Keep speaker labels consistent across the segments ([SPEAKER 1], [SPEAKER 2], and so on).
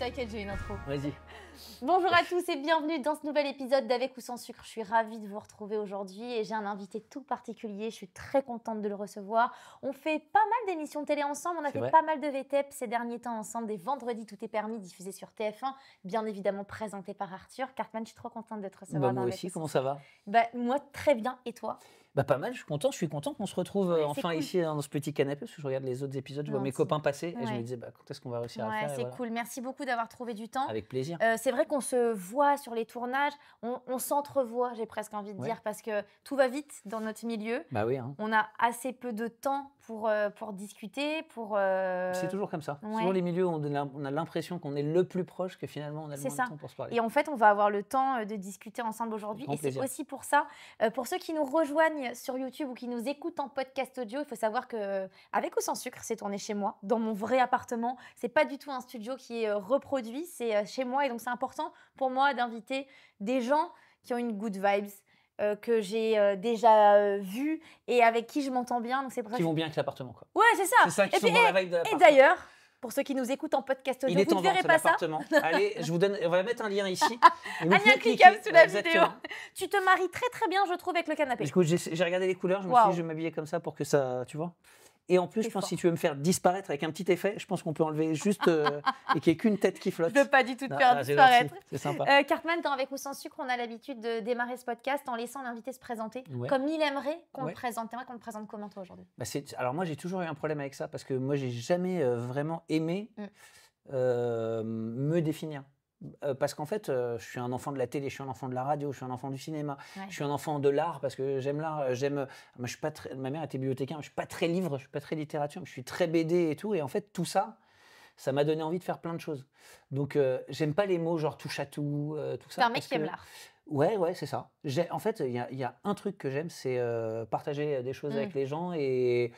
[SPEAKER 1] T'inquiète, j'ai une intro.
[SPEAKER 2] Vas-y.
[SPEAKER 1] Bonjour à tous et bienvenue dans ce nouvel épisode d'Avec ou sans sucre. Je suis ravie de vous retrouver aujourd'hui et j'ai un invité tout particulier. Je suis très contente de le recevoir. On fait pas mal d'émissions télé ensemble. On a fait pas mal de VTEP ces derniers temps ensemble. Des vendredis, tout est permis, diffusé sur TF1. Bien évidemment présenté par Arthur. Cartman, je suis trop contente de te recevoir.
[SPEAKER 2] Moi aussi, comment ça va?
[SPEAKER 1] Moi, très bien. Et toi?
[SPEAKER 2] Pas mal, je suis content qu'on se retrouve enfin ici dans ce petit canapé, parce que je regarde les autres épisodes, je vois mes copains passer et je me disais quand est-ce qu'on va réussir à le faire.
[SPEAKER 1] C'est cool, merci beaucoup d'avoir trouvé du temps.
[SPEAKER 2] Avec plaisir.
[SPEAKER 1] C'est vrai qu'on se voit sur les tournages, on s'entrevoit, j'ai presque envie de dire, parce que tout va vite dans notre milieu.
[SPEAKER 2] Bah oui. Hein.
[SPEAKER 1] On a assez peu de temps pour discuter,
[SPEAKER 2] C'est toujours comme ça. Souvent les milieux, on a l'impression qu'on est le plus proche que finalement on a le moins de temps pour se parler.
[SPEAKER 1] Et en fait, on va avoir le temps de discuter ensemble aujourd'hui. Et c'est aussi pour ça, pour ceux qui nous rejoignent sur YouTube ou qui nous écoutent en podcast audio, il faut savoir que Avec ou sans sucre, c'est tourné chez moi, dans mon vrai appartement. C'est pas du tout un studio qui est reproduit, c'est chez moi. Et donc, c'est important pour moi d'inviter des gens qui ont une good vibes, que j'ai déjà vu et avec qui je m'entends bien. Donc c'est
[SPEAKER 2] qui vont bien avec l'appartement, quoi.
[SPEAKER 1] Ouais, c'est ça.
[SPEAKER 2] C'est ça qui sont dans la vibe de l'appartement.
[SPEAKER 1] Et d'ailleurs, pour ceux qui nous écoutent en podcast audio, vous ne verrez pas ça.
[SPEAKER 2] Allez, on va mettre un lien ici.
[SPEAKER 1] Un lien cliquable sous la vidéo. Tu te maries très très bien, je trouve, avec le canapé.
[SPEAKER 2] Du coup, j'ai regardé les couleurs, je me suis dit, je vais m'habiller comme ça pour que ça, tu vois. Et en plus, je pense que si tu veux me faire disparaître avec un petit effet, je pense qu'on peut enlever juste et qu'il n'y ait qu'une tête qui flotte.
[SPEAKER 1] Je ne veux pas du tout te faire disparaître.
[SPEAKER 2] C'est sympa.
[SPEAKER 1] Cartman, dans Avec ou sans sucre, on a l'habitude de démarrer ce podcast en laissant l'invité se présenter comme il aimerait qu'on le présente. T'aimerais qu'on le présente comment, toi, aujourd'hui?
[SPEAKER 2] Alors moi, j'ai toujours eu un problème avec ça parce que moi, j'ai jamais vraiment aimé me définir. Parce qu'en fait, je suis un enfant de la télé, je suis un enfant de la radio, je suis un enfant du cinéma, je suis un enfant de l'art parce que j'aime l'art. Moi, je suis pas ma mère était bibliothécaire, je suis pas très livre, je suis pas très littérature, je suis très BD et tout. Et en fait, tout ça, ça m'a donné envie de faire plein de choses. Donc, j'aime pas les mots genre touche à tout, tout ça.
[SPEAKER 1] C'est un mec qui aime l'art.
[SPEAKER 2] Ouais, c'est ça. En fait, il y a un truc que j'aime, c'est partager des choses avec les gens et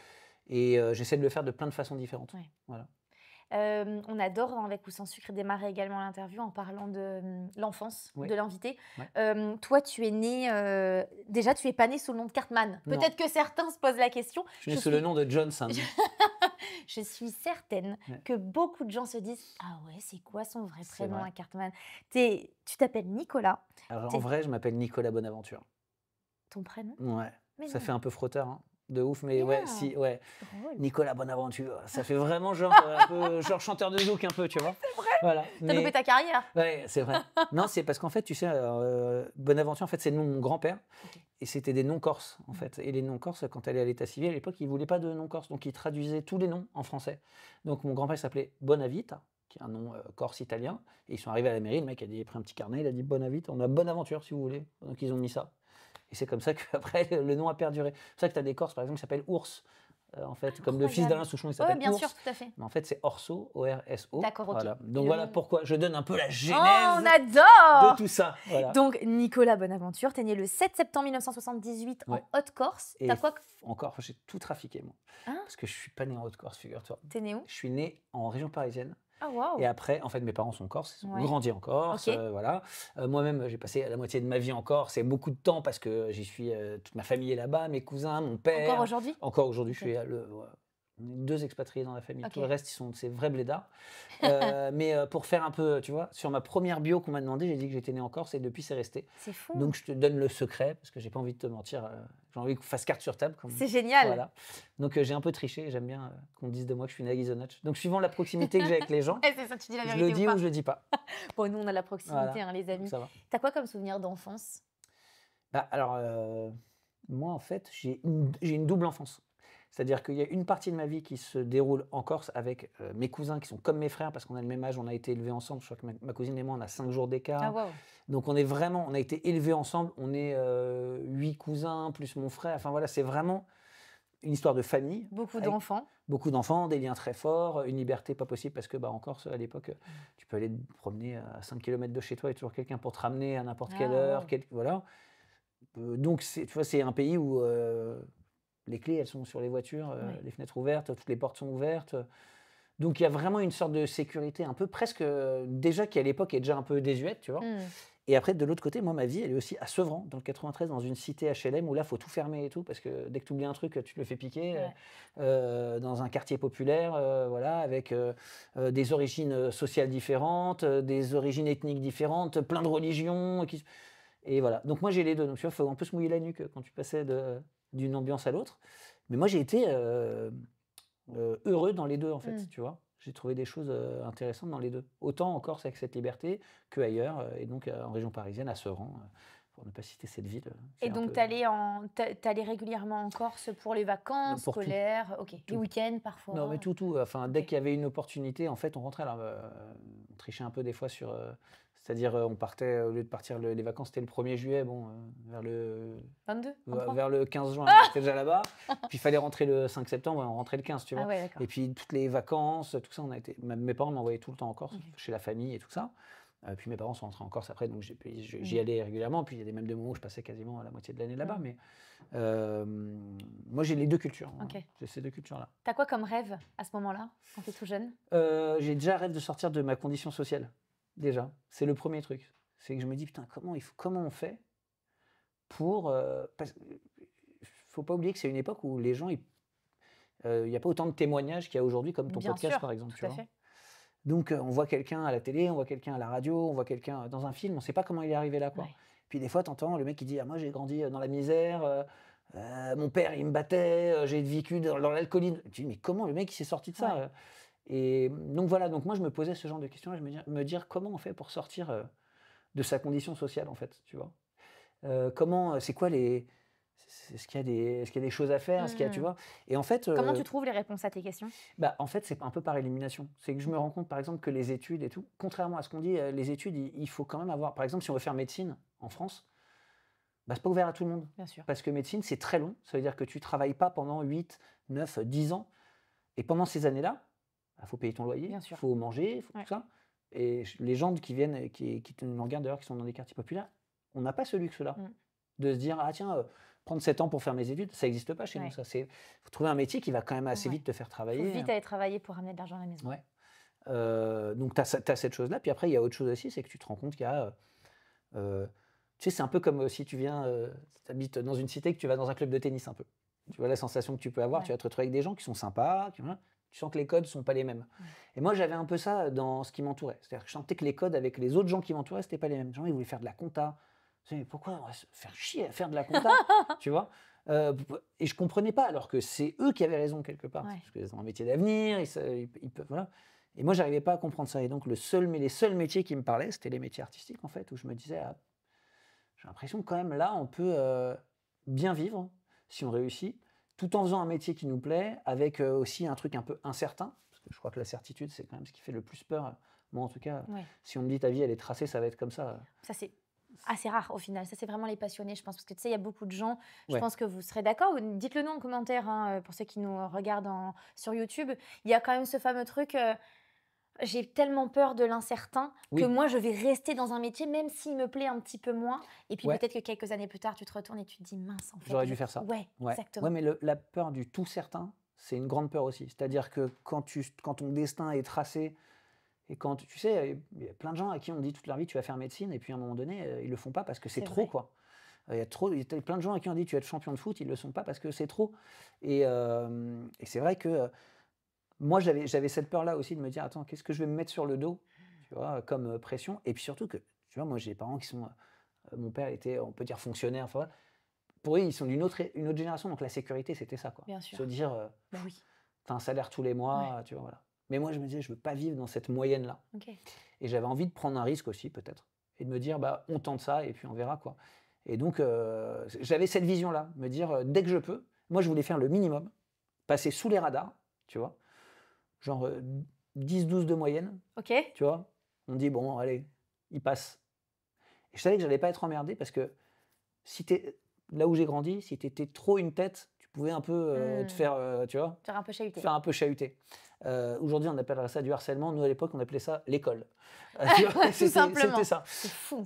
[SPEAKER 2] j'essaie de le faire de plein de façons différentes. Voilà.
[SPEAKER 1] On adore Avec ou sans sucre démarrer également l'interview en parlant de l'enfance de l'invité. Toi, tu es né... Déjà, tu n'es pas né sous le nom de Cartman. Peut-être que certains se posent la question.
[SPEAKER 2] Je suis né sous le nom de Johnson.
[SPEAKER 1] Je suis certaine que beaucoup de gens se disent « Ah ouais, c'est quoi son vrai prénom à Cartman ?» Tu t'appelles Nicolas.
[SPEAKER 2] Alors, en vrai, je m'appelle Nicolas Bonaventure.
[SPEAKER 1] Ton prénom?
[SPEAKER 2] Ouais. Ça fait un peu frotteur, hein. De ouf, mais Nicolas Bonaventure, ça fait vraiment genre un peu genre chanteur de zouk un peu, tu vois.
[SPEAKER 1] C'est vrai. Voilà. T'as loupé ta carrière.
[SPEAKER 2] Ouais, c'est vrai. Non, c'est parce qu'en fait, tu sais, Bonaventure, en fait, c'est le nom de mon grand-père, et c'était des noms corses, en fait. Et les noms corses, quand elle est à l'état civil à l'époque, ils voulaient pas de noms corses, donc ils traduisaient tous les noms en français. Donc mon grand-père s'appelait Bonavita, qui est un nom corse italien, et ils sont arrivés à la mairie, le mec a pris un petit carnet, il a dit Bonavita, on a Bonaventure si vous voulez, donc ils ont mis ça. Et c'est comme ça qu'après, le nom a perduré. C'est pour ça que tu as des Corses, par exemple, qui s'appellent Ours. En fait, comme le fils d'Alain Souchon, il s'appelle Ours.
[SPEAKER 1] Bien sûr, tout à fait.
[SPEAKER 2] Mais en fait, c'est Orso, O-R-S-O.
[SPEAKER 1] D'accord, ok.
[SPEAKER 2] Voilà. Donc voilà pourquoi je donne un peu la genèse
[SPEAKER 1] on adore
[SPEAKER 2] de tout ça. Voilà.
[SPEAKER 1] Donc, Nicolas Bonaventure, tu es né le 7 septembre 1978 en Haute-Corse.
[SPEAKER 2] T'as quoi encore, j'ai tout trafiqué, moi. Parce que je suis pas né en Haute-Corse, figure-toi.
[SPEAKER 1] T'es né où?
[SPEAKER 2] Je suis né en région parisienne.
[SPEAKER 1] Ah, wow.
[SPEAKER 2] Et après, en fait, mes parents sont corses, ils ont grandi en Corse, voilà. Moi-même, j'ai passé la moitié de ma vie en Corse, c'est beaucoup de temps parce que j'y suis, toute ma famille est là-bas, mes cousins, mon père.
[SPEAKER 1] Encore aujourd'hui?
[SPEAKER 2] Encore aujourd'hui, je suis on est 2 expatriés dans la famille. Tout le reste, c'est vrais blédards. Mais pour faire un peu, tu vois, sur ma première bio qu'on m'a demandé, j'ai dit que j'étais né en Corse et depuis, c'est resté.
[SPEAKER 1] C'est fou.
[SPEAKER 2] Donc, je te donne le secret parce que j'ai pas envie de te mentir. J'ai envie qu'on fasse carte sur table.
[SPEAKER 1] C'est génial.
[SPEAKER 2] Voilà. Donc, j'ai un peu triché. J'aime bien qu'on dise de moi que je suis né à Ghisonaccia. Donc, suivant la proximité que j'ai avec les gens,
[SPEAKER 1] c'est ça, tu dis la vérité,
[SPEAKER 2] je le dis ou je le dis pas.
[SPEAKER 1] Bon, nous, on a la proximité, les amis. T'as quoi comme souvenir d'enfance?
[SPEAKER 2] Alors, moi, en fait, j'ai une double enfance. C'est-à-dire qu'il y a une partie de ma vie qui se déroule en Corse avec mes cousins qui sont comme mes frères parce qu'on a le même âge, on a été élevés ensemble. Je crois que ma cousine et moi, on a 5 jours d'écart.
[SPEAKER 1] Ah, wow.
[SPEAKER 2] Donc on a été élevés ensemble. On est 8 cousins plus mon frère. Enfin voilà, c'est vraiment une histoire de famille.
[SPEAKER 1] Beaucoup d'enfants.
[SPEAKER 2] Beaucoup d'enfants, des liens très forts, une liberté pas possible parce que en Corse, à l'époque, tu peux aller te promener à 5 km de chez toi, il y a toujours quelqu'un pour te ramener à n'importe quelle heure. Voilà. Donc tu vois, c'est un pays où... les clés, elles sont sur les voitures, les fenêtres ouvertes, toutes les portes sont ouvertes. Donc, il y a vraiment une sorte de sécurité un peu presque, déjà qui à l'époque est déjà un peu désuète, tu vois. Et après, de l'autre côté, moi, ma vie, elle est aussi à Sevran, dans le 93, dans une cité HLM, où là, il faut tout fermer et tout, parce que dès que tu oublies un truc, tu te le fais piquer, dans un quartier populaire, voilà, avec des origines sociales différentes, des origines ethniques différentes, plein de religions. Et voilà. Donc moi, j'ai les deux. Donc tu vois, il faut un peu se mouiller la nuque quand tu passais d'une ambiance à l'autre. Mais moi, j'ai été heureux dans les deux, en fait, tu vois. J'ai trouvé des choses intéressantes dans les deux. Autant en Corse avec cette liberté qu'ailleurs, et donc en région parisienne, à Sevran, pour ne pas citer cette ville.
[SPEAKER 1] Et donc, t'allais régulièrement en Corse pour les vacances scolaires, les week-ends parfois?
[SPEAKER 2] Non, mais tout. Enfin, dès qu'il y avait une opportunité, en fait, on rentrait. Alors, on trichait un peu des fois sur... c'est-à-dire, on partait, au lieu de partir, les vacances, c'était le 1er juillet, bon, vers le...
[SPEAKER 1] 22
[SPEAKER 2] vers le 15 juin, on était déjà là-bas. Puis il fallait rentrer le 5 septembre, on rentrait le 15, tu vois. Et puis toutes les vacances, tout ça, mes parents m'envoyaient tout le temps en Corse, chez la famille et tout ça. Puis mes parents sont rentrés en Corse après, donc j'y allais régulièrement. Puis il y a même des moments où je passais quasiment la moitié de l'année là-bas. Mais moi, j'ai les deux cultures. J'ai ces deux cultures-là.
[SPEAKER 1] T'as quoi comme rêve à ce moment-là, quand t'es tout jeune?
[SPEAKER 2] J'ai déjà rêve de sortir de ma condition sociale. Déjà, c'est le premier truc. C'est que je me dis, putain, comment on fait pour... faut pas oublier que c'est une époque où les gens, il n'y a pas autant de témoignages qu'il y a aujourd'hui, comme ton podcast, par exemple.
[SPEAKER 1] Tout à fait.
[SPEAKER 2] Donc, on voit quelqu'un à la télé, on voit quelqu'un à la radio, on voit quelqu'un dans un film, on ne sait pas comment il est arrivé là, quoi. Puis des fois, tu entends le mec qui dit, ah, moi, j'ai grandi dans la misère, mon père, il me battait, j'ai vécu dans l'alcoolisme. Tu dis, mais comment le mec, il s'est sorti de ça? Et donc, voilà. Donc, moi, je me posais ce genre de questions, me dire comment on fait pour sortir de sa condition sociale, en fait, tu vois. C'est quoi les... Est-ce qu'il y a des choses à faire? Est-ce qu'il y a, tu vois? Et en fait,
[SPEAKER 1] comment tu trouves les réponses à tes questions?
[SPEAKER 2] En fait, c'est un peu par élimination. C'est que je me rends compte, par exemple, que les études et tout, contrairement à ce qu'on dit, les études, il faut quand même avoir... Par exemple, si on veut faire médecine en France, c'est pas ouvert à tout le monde.
[SPEAKER 1] Bien sûr.
[SPEAKER 2] Parce que médecine, c'est très long. Ça veut dire que tu travailles pas pendant 8, 9, 10 ans. Et pendant ces années-là, il faut payer ton loyer, il faut manger, il faut tout ça. Et les gens qui viennent, qui nous regardent d'ailleurs, qui sont dans des quartiers populaires, on n'a pas ce luxe-là. De se dire, ah tiens... prendre 7 ans pour faire mes études, ça n'existe pas chez nous. Il faut trouver un métier qui va quand même assez vite te faire travailler.
[SPEAKER 1] Il faut vite aller travailler pour ramener de l'argent à la maison.
[SPEAKER 2] Donc, tu as cette chose-là. Puis après, il y a autre chose aussi, c'est que tu te rends compte qu'il y a... tu sais, c'est un peu comme si tu viens, tu habites dans une cité, que tu vas dans un club de tennis un peu. Tu vois la sensation que tu peux avoir, tu vas te retrouver avec des gens qui sont sympas, tu sens que les codes ne sont pas les mêmes. Et moi, j'avais un peu ça dans ce qui m'entourait. C'est-à-dire que je sentais que les codes avec les autres gens qui m'entouraient, ce n'étaient pas les mêmes. Les gens, ils voulaient faire de la compta. Mais pourquoi on va se faire chier à faire de la compta, tu vois? Et je comprenais pas, alors que c'est eux qui avaient raison quelque part. Parce qu'ils ont un métier d'avenir, ils peuvent, voilà. Et moi, j'arrivais pas à comprendre ça. Et donc, les seuls métiers qui me parlaient, c'était les métiers artistiques, en fait, où je me disais, ah, j'ai l'impression que quand même, là, on peut bien vivre, si on réussit, tout en faisant un métier qui nous plaît, avec aussi un truc un peu incertain. Parce que je crois que la certitude, c'est quand même ce qui fait le plus peur. Moi, en tout cas, si on me dit ta vie, elle est tracée, ça va être comme ça.
[SPEAKER 1] Ça, c'est assez rare au final. Ça, c'est vraiment les passionnés, je pense. Parce que tu sais, il y a beaucoup de gens, je pense que vous serez d'accord. Dites-le nous en commentaire, pour ceux qui nous regardent sur YouTube. Il y a quand même ce fameux truc, j'ai tellement peur de l'incertain que moi, je vais rester dans un métier, même s'il me plaît un petit peu moins. Et puis peut-être que quelques années plus tard, tu te retournes et tu te dis, mince, en fait.
[SPEAKER 2] J'aurais dû faire ça.
[SPEAKER 1] Exactement.
[SPEAKER 2] Mais la peur du tout certain, c'est une grande peur aussi. C'est-à-dire que quand ton destin est tracé, et quand tu sais, il y a plein de gens à qui on dit toute leur vie tu vas faire médecine, et puis à un moment donné, ils le font pas parce que c'est trop, quoi. Il y a plein de gens à qui on dit tu vas être champion de foot, ils le sont pas parce que c'est trop. Et c'est vrai que moi j'avais cette peur-là aussi de me dire attends, qu'est-ce que je vais me mettre sur le dos, tu vois, comme pression. Et puis surtout que, tu vois, moi j'ai des parents qui sont, mon père était, on peut dire fonctionnaire, enfin, pour eux ils sont d'une autre génération, donc la sécurité c'était ça, quoi.
[SPEAKER 1] Bien sûr.
[SPEAKER 2] Se dire, t'as un salaire tous les mois, tu vois, voilà. Mais moi, je me disais, je ne veux pas vivre dans cette moyenne-là. Et j'avais envie de prendre un risque aussi, peut-être. Et de me dire, on tente ça et puis on verra, quoi. Et donc, j'avais cette vision-là. Me dire, dès que je peux, moi, je voulais faire le minimum, passer sous les radars, tu vois. Genre 10-12 de moyenne. Tu vois. On dit, bon, allez, il passe. Et je savais que je n'allais pas être emmerdé parce que si t'es là où j'ai grandi, si tu étais trop une tête, tu pouvais un peu te faire, tu vois.
[SPEAKER 1] Faire un peu chahuter.
[SPEAKER 2] Faire un peu chahuter. Aujourd'hui, on appellerait ça du harcèlement. Nous, à l'époque, on appelait ça l'école.
[SPEAKER 1] Tout simplement.
[SPEAKER 2] C'était ça.
[SPEAKER 1] C'est fou.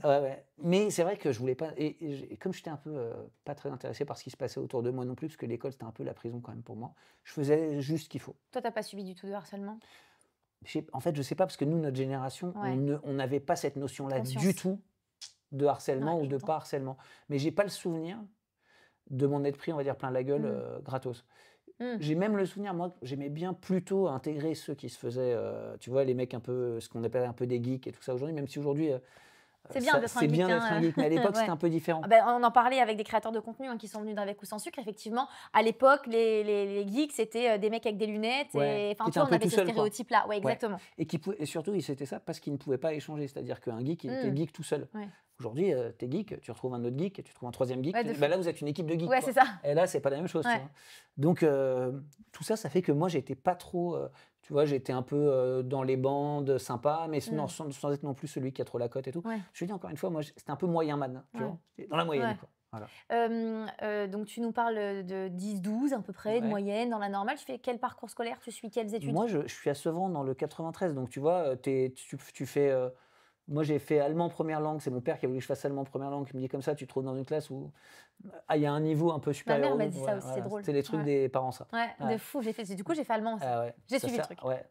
[SPEAKER 2] Mais c'est vrai que je voulais pas... Et comme j'étais un peu pas très intéressé par ce qui se passait autour de moi non plus, parce que l'école, c'était un peu la prison quand même pour moi, je faisais juste ce qu'il faut.
[SPEAKER 1] Toi, t'as pas subi du tout de harcèlement?
[SPEAKER 2] En fait, je sais pas, parce que nous, notre génération, on n'avait pas cette notion-là du tout. de harcèlement ou de
[SPEAKER 1] j'entends.
[SPEAKER 2] pas harcèlement. Mais j'ai pas le souvenir de m'en être pris, on va dire, plein la gueule gratos. J'ai même le souvenir, moi, j'aimais bien plutôt intégrer ceux qui se faisaient, tu vois, les mecs un peu, ce qu'on appelle un peu des geeks et tout ça aujourd'hui, même si aujourd'hui,
[SPEAKER 1] C'est bien d'être un geek.
[SPEAKER 2] un geek, mais à l'époque,
[SPEAKER 1] Ouais.
[SPEAKER 2] c'était un peu différent.
[SPEAKER 1] Ah ben, on en parlait avec des créateurs de contenu qui sont venus d'Avec ou sans sucre. Effectivement, à l'époque, les geeks, c'était des mecs avec des lunettes.
[SPEAKER 2] Ouais,
[SPEAKER 1] Et enfin,
[SPEAKER 2] qui
[SPEAKER 1] tu
[SPEAKER 2] étaient un
[SPEAKER 1] vois, on
[SPEAKER 2] peu
[SPEAKER 1] avait
[SPEAKER 2] tout
[SPEAKER 1] ce
[SPEAKER 2] seul, quoi.
[SPEAKER 1] stéréotype-là. Ouais,
[SPEAKER 2] Ouais.
[SPEAKER 1] exactement.
[SPEAKER 2] Et surtout, c'était ça parce qu'ils ne pouvaient pas échanger. C'est-à-dire qu'un geek, il était geek tout seul.
[SPEAKER 1] Ouais.
[SPEAKER 2] Aujourd'hui, t'es geek, tu retrouves un autre geek, tu trouves un troisième geek.
[SPEAKER 1] Ouais,
[SPEAKER 2] Là, vous êtes une équipe de geeks.
[SPEAKER 1] Ouais,
[SPEAKER 2] quoi.
[SPEAKER 1] c'est ça.
[SPEAKER 2] Et là, c'est pas la même chose.
[SPEAKER 1] Ouais.
[SPEAKER 2] Tu vois. Donc, tout ça, ça fait que moi, j'étais pas trop. Tu vois, j'étais un peu dans les bandes, sympa, mais sans être non plus celui qui a trop la cote et tout.
[SPEAKER 1] Ouais.
[SPEAKER 2] Je te dis encore une fois, moi, c'était un peu moyen man. Tu vois, dans la moyenne.
[SPEAKER 1] Ouais.
[SPEAKER 2] Quoi. Voilà.
[SPEAKER 1] Donc, tu nous parles de 10-12 à peu près, de
[SPEAKER 2] Ouais.
[SPEAKER 1] moyenne, dans la normale. Tu fais quel parcours scolaire? Tu suis quelles études?
[SPEAKER 2] Moi, je suis à Sevran dans le 93. Donc, tu vois, tu fais. Moi, j'ai fait allemand première langue. C'est mon père qui a voulu que je fasse allemand première langue. Il me dit comme ça, tu te trouves dans une classe où il y a un niveau un peu
[SPEAKER 1] Ma
[SPEAKER 2] supérieur.
[SPEAKER 1] mère m'a
[SPEAKER 2] au
[SPEAKER 1] dit
[SPEAKER 2] nôtre.
[SPEAKER 1] ça
[SPEAKER 2] Ouais,
[SPEAKER 1] aussi,
[SPEAKER 2] voilà.
[SPEAKER 1] c'est drôle.
[SPEAKER 2] C'était les trucs
[SPEAKER 1] Ouais.
[SPEAKER 2] des parents, ça.
[SPEAKER 1] Ouais,
[SPEAKER 2] Ouais.
[SPEAKER 1] de fou. Du coup, j'ai fait allemand aussi.
[SPEAKER 2] Ah ouais.
[SPEAKER 1] J'ai
[SPEAKER 2] Ça
[SPEAKER 1] suivi le
[SPEAKER 2] sert-
[SPEAKER 1] truc.
[SPEAKER 2] Ouais.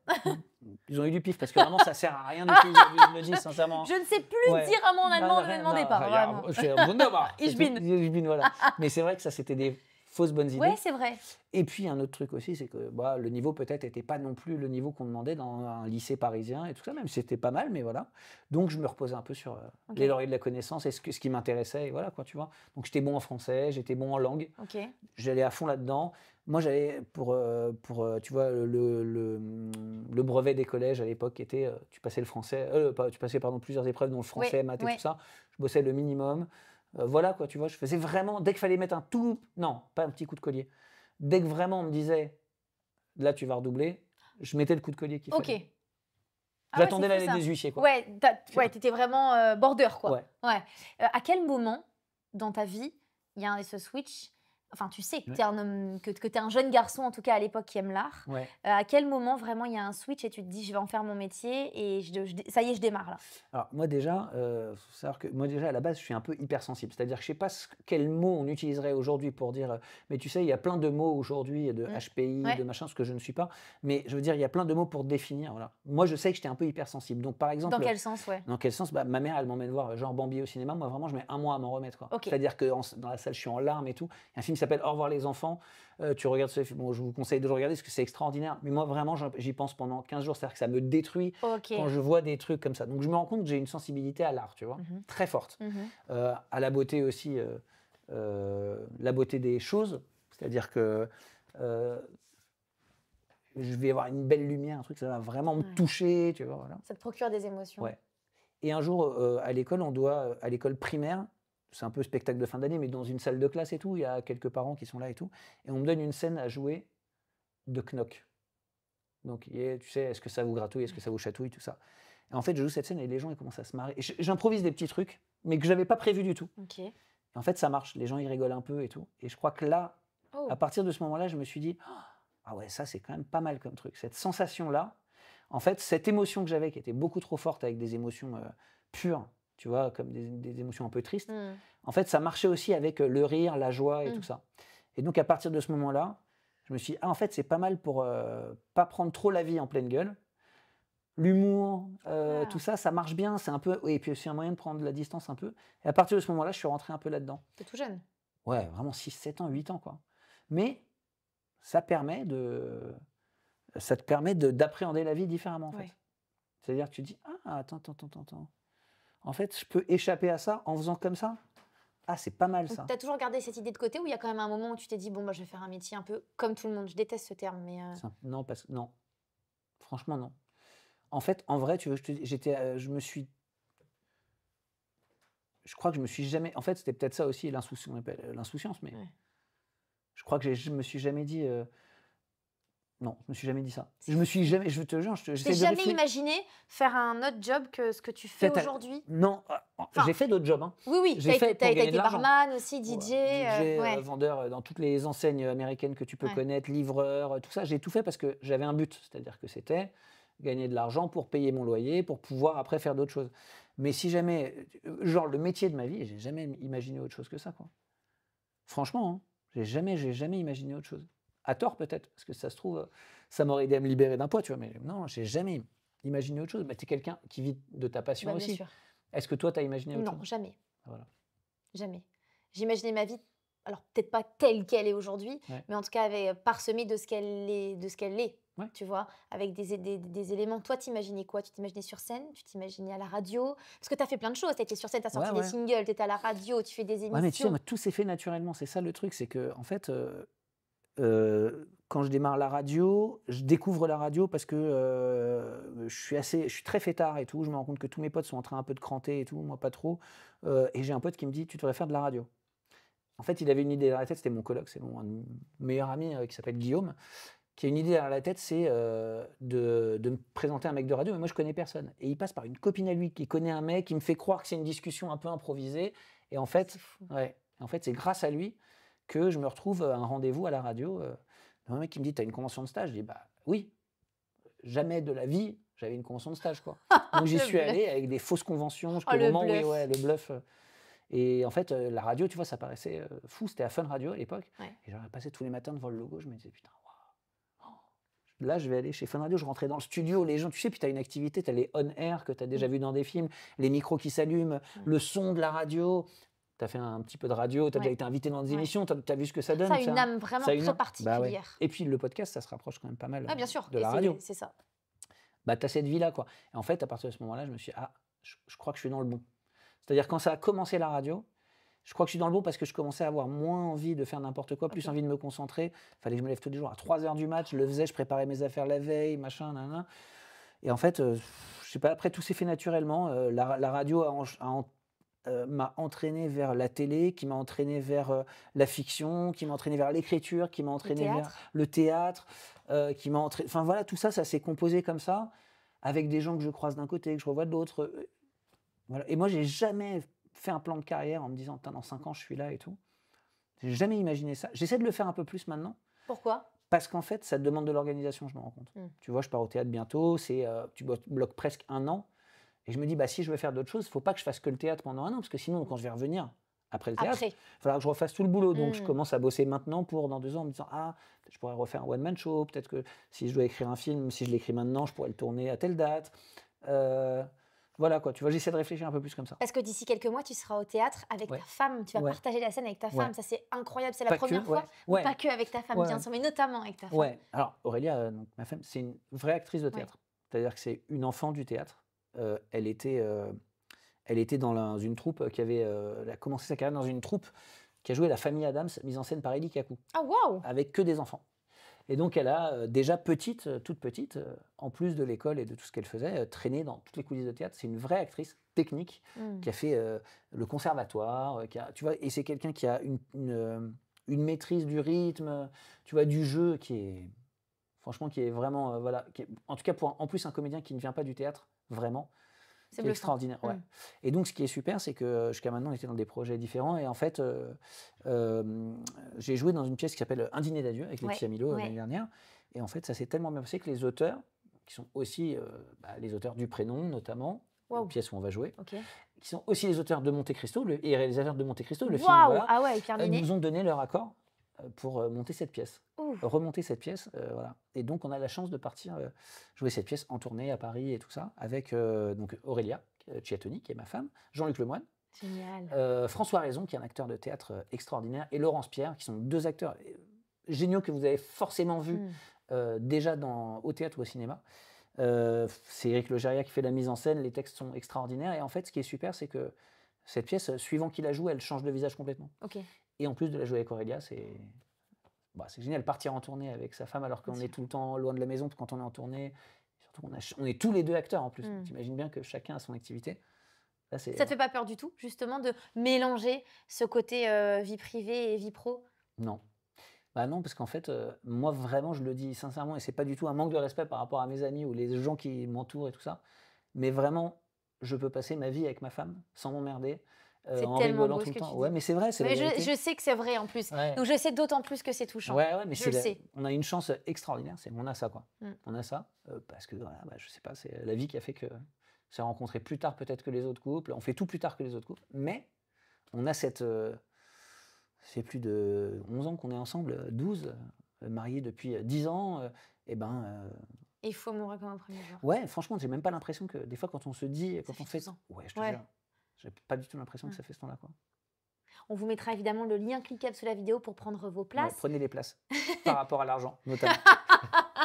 [SPEAKER 2] Ils ont eu du pif parce que vraiment, ça sert à rien du tout aujourd'hui, je me dis sincèrement.
[SPEAKER 1] Je ne sais plus
[SPEAKER 2] Ouais.
[SPEAKER 1] dire un mot en allemand,
[SPEAKER 2] Non,
[SPEAKER 1] ne me
[SPEAKER 2] rien,
[SPEAKER 1] demandez
[SPEAKER 2] non,
[SPEAKER 1] pas.
[SPEAKER 2] ja,
[SPEAKER 1] Vraiment.
[SPEAKER 2] wunderbar.
[SPEAKER 1] Ich
[SPEAKER 2] C'est
[SPEAKER 1] bin.
[SPEAKER 2] tout. Ich bin, voilà. Mais c'est vrai que ça, c'était des fausses bonnes idées.
[SPEAKER 1] Ouais, c'est vrai.
[SPEAKER 2] Et puis un autre truc aussi, c'est que le niveau peut-être n'était pas non plus le niveau qu'on demandait dans un lycée parisien et tout ça, même si c'était pas mal, mais voilà. Donc je me reposais un peu sur les lauriers de la connaissance et ce qui m'intéressait, et voilà quoi, tu vois. Donc j'étais bon en français, j'étais bon en langue, j'allais à fond là-dedans. Moi j'allais pour tu vois, le brevet des collèges à l'époque était, tu passais le français, tu passais pardon, plusieurs épreuves, dont le français, maths et tout ça. Je bossais le minimum. Voilà quoi, tu vois, je faisais vraiment, dès qu'il fallait mettre non, pas un petit coup de collier. Dès que vraiment on me disait, là tu vas redoubler, je mettais le coup de collier qu'il fallait. J'attendais la lettre des huissiers, quoi.
[SPEAKER 1] Ouais, t'étais vraiment border, quoi.
[SPEAKER 2] Ouais.
[SPEAKER 1] À quel moment dans ta vie il y a ce switch? Enfin, tu sais que t'es un homme, que t'es un jeune garçon, en tout cas à l'époque, qui aime l'art.
[SPEAKER 2] Ouais.
[SPEAKER 1] À quel moment vraiment il y a un switch et tu te dis, je vais en faire mon métier et ça y est, je démarre là?
[SPEAKER 2] Alors moi déjà, faut savoir que moi déjà à la base, je suis un peu hypersensible. C'est-à-dire que je sais pas quel mot on utiliserait aujourd'hui pour dire. Mais tu sais, il y a plein de mots aujourd'hui, de HPI, de machin, ce que je ne suis pas. Mais je veux dire, il y a plein de mots pour définir. Voilà. Moi, je sais que j'étais un peu hypersensible. Donc par exemple.
[SPEAKER 1] Dans quel sens,
[SPEAKER 2] Dans quel sens? Ma mère, elle m'emmène voir genre Bambi au cinéma. Moi, vraiment, je mets un mois à m'en remettre. Quoi. C'est-à-dire que dans la salle, je suis en larmes et tout. Il y a un film qui s'appelle Au revoir les enfants. Tu regardes ce film, bon, je vous conseille de le regarder parce que c'est extraordinaire. Mais moi, vraiment, j'y pense pendant 15 jours. C'est-à-dire que ça me détruit quand je vois des trucs comme ça. Donc, je me rends compte que j'ai une sensibilité à l'art, tu vois, très forte. À la beauté aussi, la beauté des choses. C'est-à-dire que je vais avoir une belle lumière, un truc, ça va vraiment me toucher, tu vois. Voilà.
[SPEAKER 1] Ça te procure des émotions.
[SPEAKER 2] Ouais. Et un jour, à l'école, à l'école primaire, c'est un peu spectacle de fin d'année, mais dans une salle de classe et tout, il y a quelques parents qui sont là et tout, et on me donne une scène à jouer de Knock. Donc, tu sais, est-ce que ça vous gratouille, est-ce que ça vous chatouille, tout ça. Et en fait, je joue cette scène et les gens, ils commencent à se marrer. Et j'improvise des petits trucs, mais que je n'avais pas prévu du tout. Et en fait, ça marche, les gens, ils rigolent un peu et tout. Et je crois que là, à partir de ce moment-là, je me suis dit, ah ouais, ça, c'est quand même pas mal comme truc. Cette sensation-là, en fait, cette émotion que j'avais, qui était beaucoup trop forte avec des émotions pures, tu vois, comme des émotions un peu tristes. En fait, ça marchait aussi avec le rire, la joie et tout ça. Et donc, à partir de ce moment-là, je me suis dit, en fait, c'est pas mal pour pas prendre trop la vie en pleine gueule. L'humour, tout ça, ça marche bien. C'est un peu, et puis aussi un moyen de prendre de la distance un peu. Et à partir de ce moment-là, je suis rentré un peu là-dedans.
[SPEAKER 1] T'es tout jeune.
[SPEAKER 2] Ouais, vraiment 6, 7 ans, 8 ans, quoi. Mais ça te permet d'appréhender la vie différemment, en fait. C'est-à-dire que tu te dis, attends. En fait, je peux échapper à ça en faisant comme ça. Ah, c'est pas mal ça.
[SPEAKER 1] Tu as toujours gardé cette idée de côté ou il y a quand même un moment où tu t'es dit, bon, je vais faire un métier un peu comme tout le monde. Je déteste ce terme, mais.
[SPEAKER 2] Non, non. Franchement, non. En fait, en vrai, tu veux, je crois que je me suis jamais. En fait, c'était peut-être ça aussi, l'insouciance, mais je crois que je me suis jamais dit. Non, je me suis jamais dit ça. Je me suis jamais, je te jure,
[SPEAKER 1] tu t'es jamais imaginé faire un autre job que ce que tu fais aujourd'hui?
[SPEAKER 2] Non, j'ai fait d'autres jobs. Hein.
[SPEAKER 1] Oui, tu as été barman aussi, DJ.
[SPEAKER 2] Vendeur dans toutes les enseignes américaines que tu peux connaître, livreur, tout ça. J'ai tout fait parce que j'avais un but, c'est-à-dire que c'était gagner de l'argent pour payer mon loyer, pour pouvoir après faire d'autres choses. Mais si jamais, genre le métier de ma vie, j'ai jamais imaginé autre chose que ça, quoi. Franchement, hein, j'ai jamais imaginé autre chose. À tort peut-être, parce que ça se trouve, ça m'aurait aidé à me libérer d'un poids, tu vois. Mais non, j'ai jamais imaginé autre chose. Tu es quelqu'un qui vit de ta passion aussi.
[SPEAKER 1] Bien sûr.
[SPEAKER 2] Est-ce que toi, tu as imaginé autre chose?
[SPEAKER 1] Non, jamais.
[SPEAKER 2] Voilà.
[SPEAKER 1] Jamais. J'imaginais ma vie, alors peut-être pas telle qu'elle est aujourd'hui, mais en tout cas parsemée de ce qu'elle est, tu vois, avec des éléments. Toi, t'imaginais quoi? Tu t'imaginais sur scène? Tu t'imaginais à la radio? Parce que tu as fait plein de choses. Tu étais sur scène, tu as sorti des singles, tu étais à la radio, tu fais des émissions.
[SPEAKER 2] Ouais, mais tu sais, moi, tout s'est fait naturellement. C'est ça le truc, c'est que, en fait, quand je démarre la radio, je découvre la radio parce que je suis très fêtard et tout. Je me rends compte que tous mes potes sont en train un peu de cranter et tout, moi pas trop. Et j'ai un pote qui me dit: «Tu devrais faire de la radio». En fait, il avait une idée dans la tête, c'était mon coloc, c'est un de mes meilleurs amis qui s'appelle Guillaume, qui a une idée dans la tête, c'est de me présenter un mec de radio, mais moi je connais personne. Et il passe par une copine à lui qui connaît un mec, qui me fait croire que c'est une discussion un peu improvisée. Et en fait, c'est grâce à lui que je me retrouve à un rendez-vous à la radio. Un mec qui me dit: «T'as une convention de stage?» Je dis: «Bah oui, jamais de la vie j'avais une convention de stage, quoi». Donc j'y suis allé avec des fausses conventions jusqu'au moment où le bluff. Et en fait, la radio, tu vois, ça paraissait fou. C'était à Fun Radio à l'époque. Et j'aurais passé tous les matins devant le logo. Je me disais, putain, waouh. Là, je vais aller chez Fun Radio. Je rentrais dans le studio, les gens, tu sais, puis tu as une activité, tu as les on-air que tu as déjà vu dans des films, les micros qui s'allument, le son de la radio. Tu as fait un petit peu de radio, tu as déjà été invité dans des émissions, tu as vu ce que ça donne.
[SPEAKER 1] Ça a une âme vraiment très particulière.
[SPEAKER 2] Et puis le podcast, ça se rapproche quand même pas mal
[SPEAKER 1] bien sûr.
[SPEAKER 2] de la radio.
[SPEAKER 1] C'est ça.
[SPEAKER 2] Bah, tu as cette vie-là, quoi. Et en fait, à partir de ce moment-là, je me suis dit, je crois que je suis dans le bon. C'est-à-dire, quand ça a commencé la radio, je crois que je suis dans le bon parce que je commençais à avoir moins envie de faire n'importe quoi, plus envie de me concentrer. Il fallait que je me lève tous les jours à 3h du mat, je le faisais, je préparais mes affaires la veille, machin, nanana. Et en fait, je sais pas, après tout s'est fait naturellement. La radio m'a entraîné vers la télé, qui m'a entraîné vers la fiction, qui m'a entraîné vers l'écriture, qui m'a entraîné vers le théâtre, qui m'a entraîné... Enfin voilà, tout ça, ça s'est composé comme ça, avec des gens que je croise d'un côté, que je revois de l'autre. Voilà. Et moi, j'ai jamais fait un plan de carrière en me disant, dans 5 ans, je suis là et tout. J'ai jamais imaginé ça. J'essaie de le faire un peu plus maintenant.
[SPEAKER 1] Pourquoi ?
[SPEAKER 2] Parce qu'en fait, ça demande de l'organisation, je me rends compte. Tu vois, je pars au théâtre bientôt, tu bloques presque 1 an. Et je me dis, si je veux faire d'autres choses, il ne faut pas que je fasse que le théâtre pendant 1 an, parce que sinon, quand je vais revenir après le théâtre, il faudra que je refasse tout le boulot. Donc, je commence à bosser maintenant pour dans 2 ans, en me disant, je pourrais refaire un one-man show, peut-être que si je dois écrire un film, si je l'écris maintenant, je pourrais le tourner à telle date. Voilà quoi, tu vois, j'essaie de réfléchir un peu plus comme ça.
[SPEAKER 1] Parce que d'ici quelques mois, tu seras au théâtre avec ta femme, tu vas partager la scène avec ta femme, ça c'est incroyable, c'est la première fois, pas que avec ta femme bien sûr, mais notamment avec ta femme.
[SPEAKER 2] Ouais, alors Aurélia, donc, ma femme, c'est une vraie actrice de théâtre, c'est-à-dire que c'est une enfant du théâtre. Elle était dans une troupe elle a commencé sa carrière dans une troupe qui a joué La Famille Adams, mise en scène par Elie Kakou.
[SPEAKER 1] Ah waouh!
[SPEAKER 2] Avec que des enfants. Et donc, elle a déjà toute petite, en plus de l'école et de tout ce qu'elle faisait, traîné dans toutes les coulisses de théâtre. C'est une vraie actrice technique qui a fait le conservatoire, tu vois, et c'est quelqu'un qui a une maîtrise du rythme, tu vois, du jeu qui est vraiment, en tout cas en plus un comédien qui ne vient pas du théâtre, vraiment. C'est extraordinaire. Ouais. Et donc, ce qui est super, c'est que jusqu'à maintenant, on était dans des projets différents. Et en fait, j'ai joué dans une pièce qui s'appelle Un dîner d'adieu avec Laetitia Milo l'année dernière. Et en fait, ça s'est tellement bien passé que les auteurs, qui sont aussi les auteurs du Prénom, notamment, la pièce où on va jouer, qui sont aussi les auteurs de Monte Cristo, et réalisateurs de Monte Cristo, le film, nous ont donné leur accord pour monter cette pièce, remonter cette pièce. Voilà. Et donc, on a la chance de partir jouer cette pièce en tournée à Paris et tout ça, avec donc Aurélia Ciatoni, qui est ma femme, Jean-Luc Lemoyne, François Raison, qui est un acteur de théâtre extraordinaire, et Laurence Pierre, qui sont 2 acteurs géniaux que vous avez forcément vus déjà au théâtre ou au cinéma. C'est Éric Legéria qui fait la mise en scène, les textes sont extraordinaires, et en fait, ce qui est super, c'est que cette pièce, suivant qui la joue, elle change de visage complètement. Et en plus de la jouer avec Aurélia, c'est génial. Partir en tournée avec sa femme alors qu'on est tout le temps loin de la maison quand on est en tournée. Surtout on est tous les 2 acteurs en plus. Tu imagines bien que chacun a son activité. Là,
[SPEAKER 1] ça te fait pas peur du tout, justement, de mélanger ce côté vie privée et vie pro ?
[SPEAKER 2] Non. Non, parce qu'en fait, moi vraiment, je le dis sincèrement, et c'est pas du tout un manque de respect par rapport à mes amis ou les gens qui m'entourent et tout ça, mais vraiment, je peux passer ma vie avec ma femme sans m'emmerder. En rigolant tout le temps. Ouais, mais c'est vrai, c'est la vérité.
[SPEAKER 1] Je sais que c'est vrai en plus. Donc je sais d'autant plus que c'est touchant.
[SPEAKER 2] Ouais, mais je le sais. On a une chance extraordinaire, on a ça, quoi. On a ça parce que je sais pas, c'est la vie qui a fait que s'est rencontré plus tard peut-être que les autres couples. On fait tout plus tard que les autres couples, mais on a cette. Ça fait plus de 11 ans qu'on est ensemble, 12, mariés depuis 10 ans.
[SPEAKER 1] Il faut mourir comme un premier jour.
[SPEAKER 2] Ouais, franchement, j'ai même pas l'impression que des fois quand on se dit, quand on fait. Ouais, je te jure. J'ai pas du tout l'impression que ça fait ce temps-là, quoi.
[SPEAKER 1] On vous mettra évidemment le lien cliquable sous la vidéo pour prendre vos places.
[SPEAKER 2] Ouais, prenez les places, par rapport à l'argent, notamment.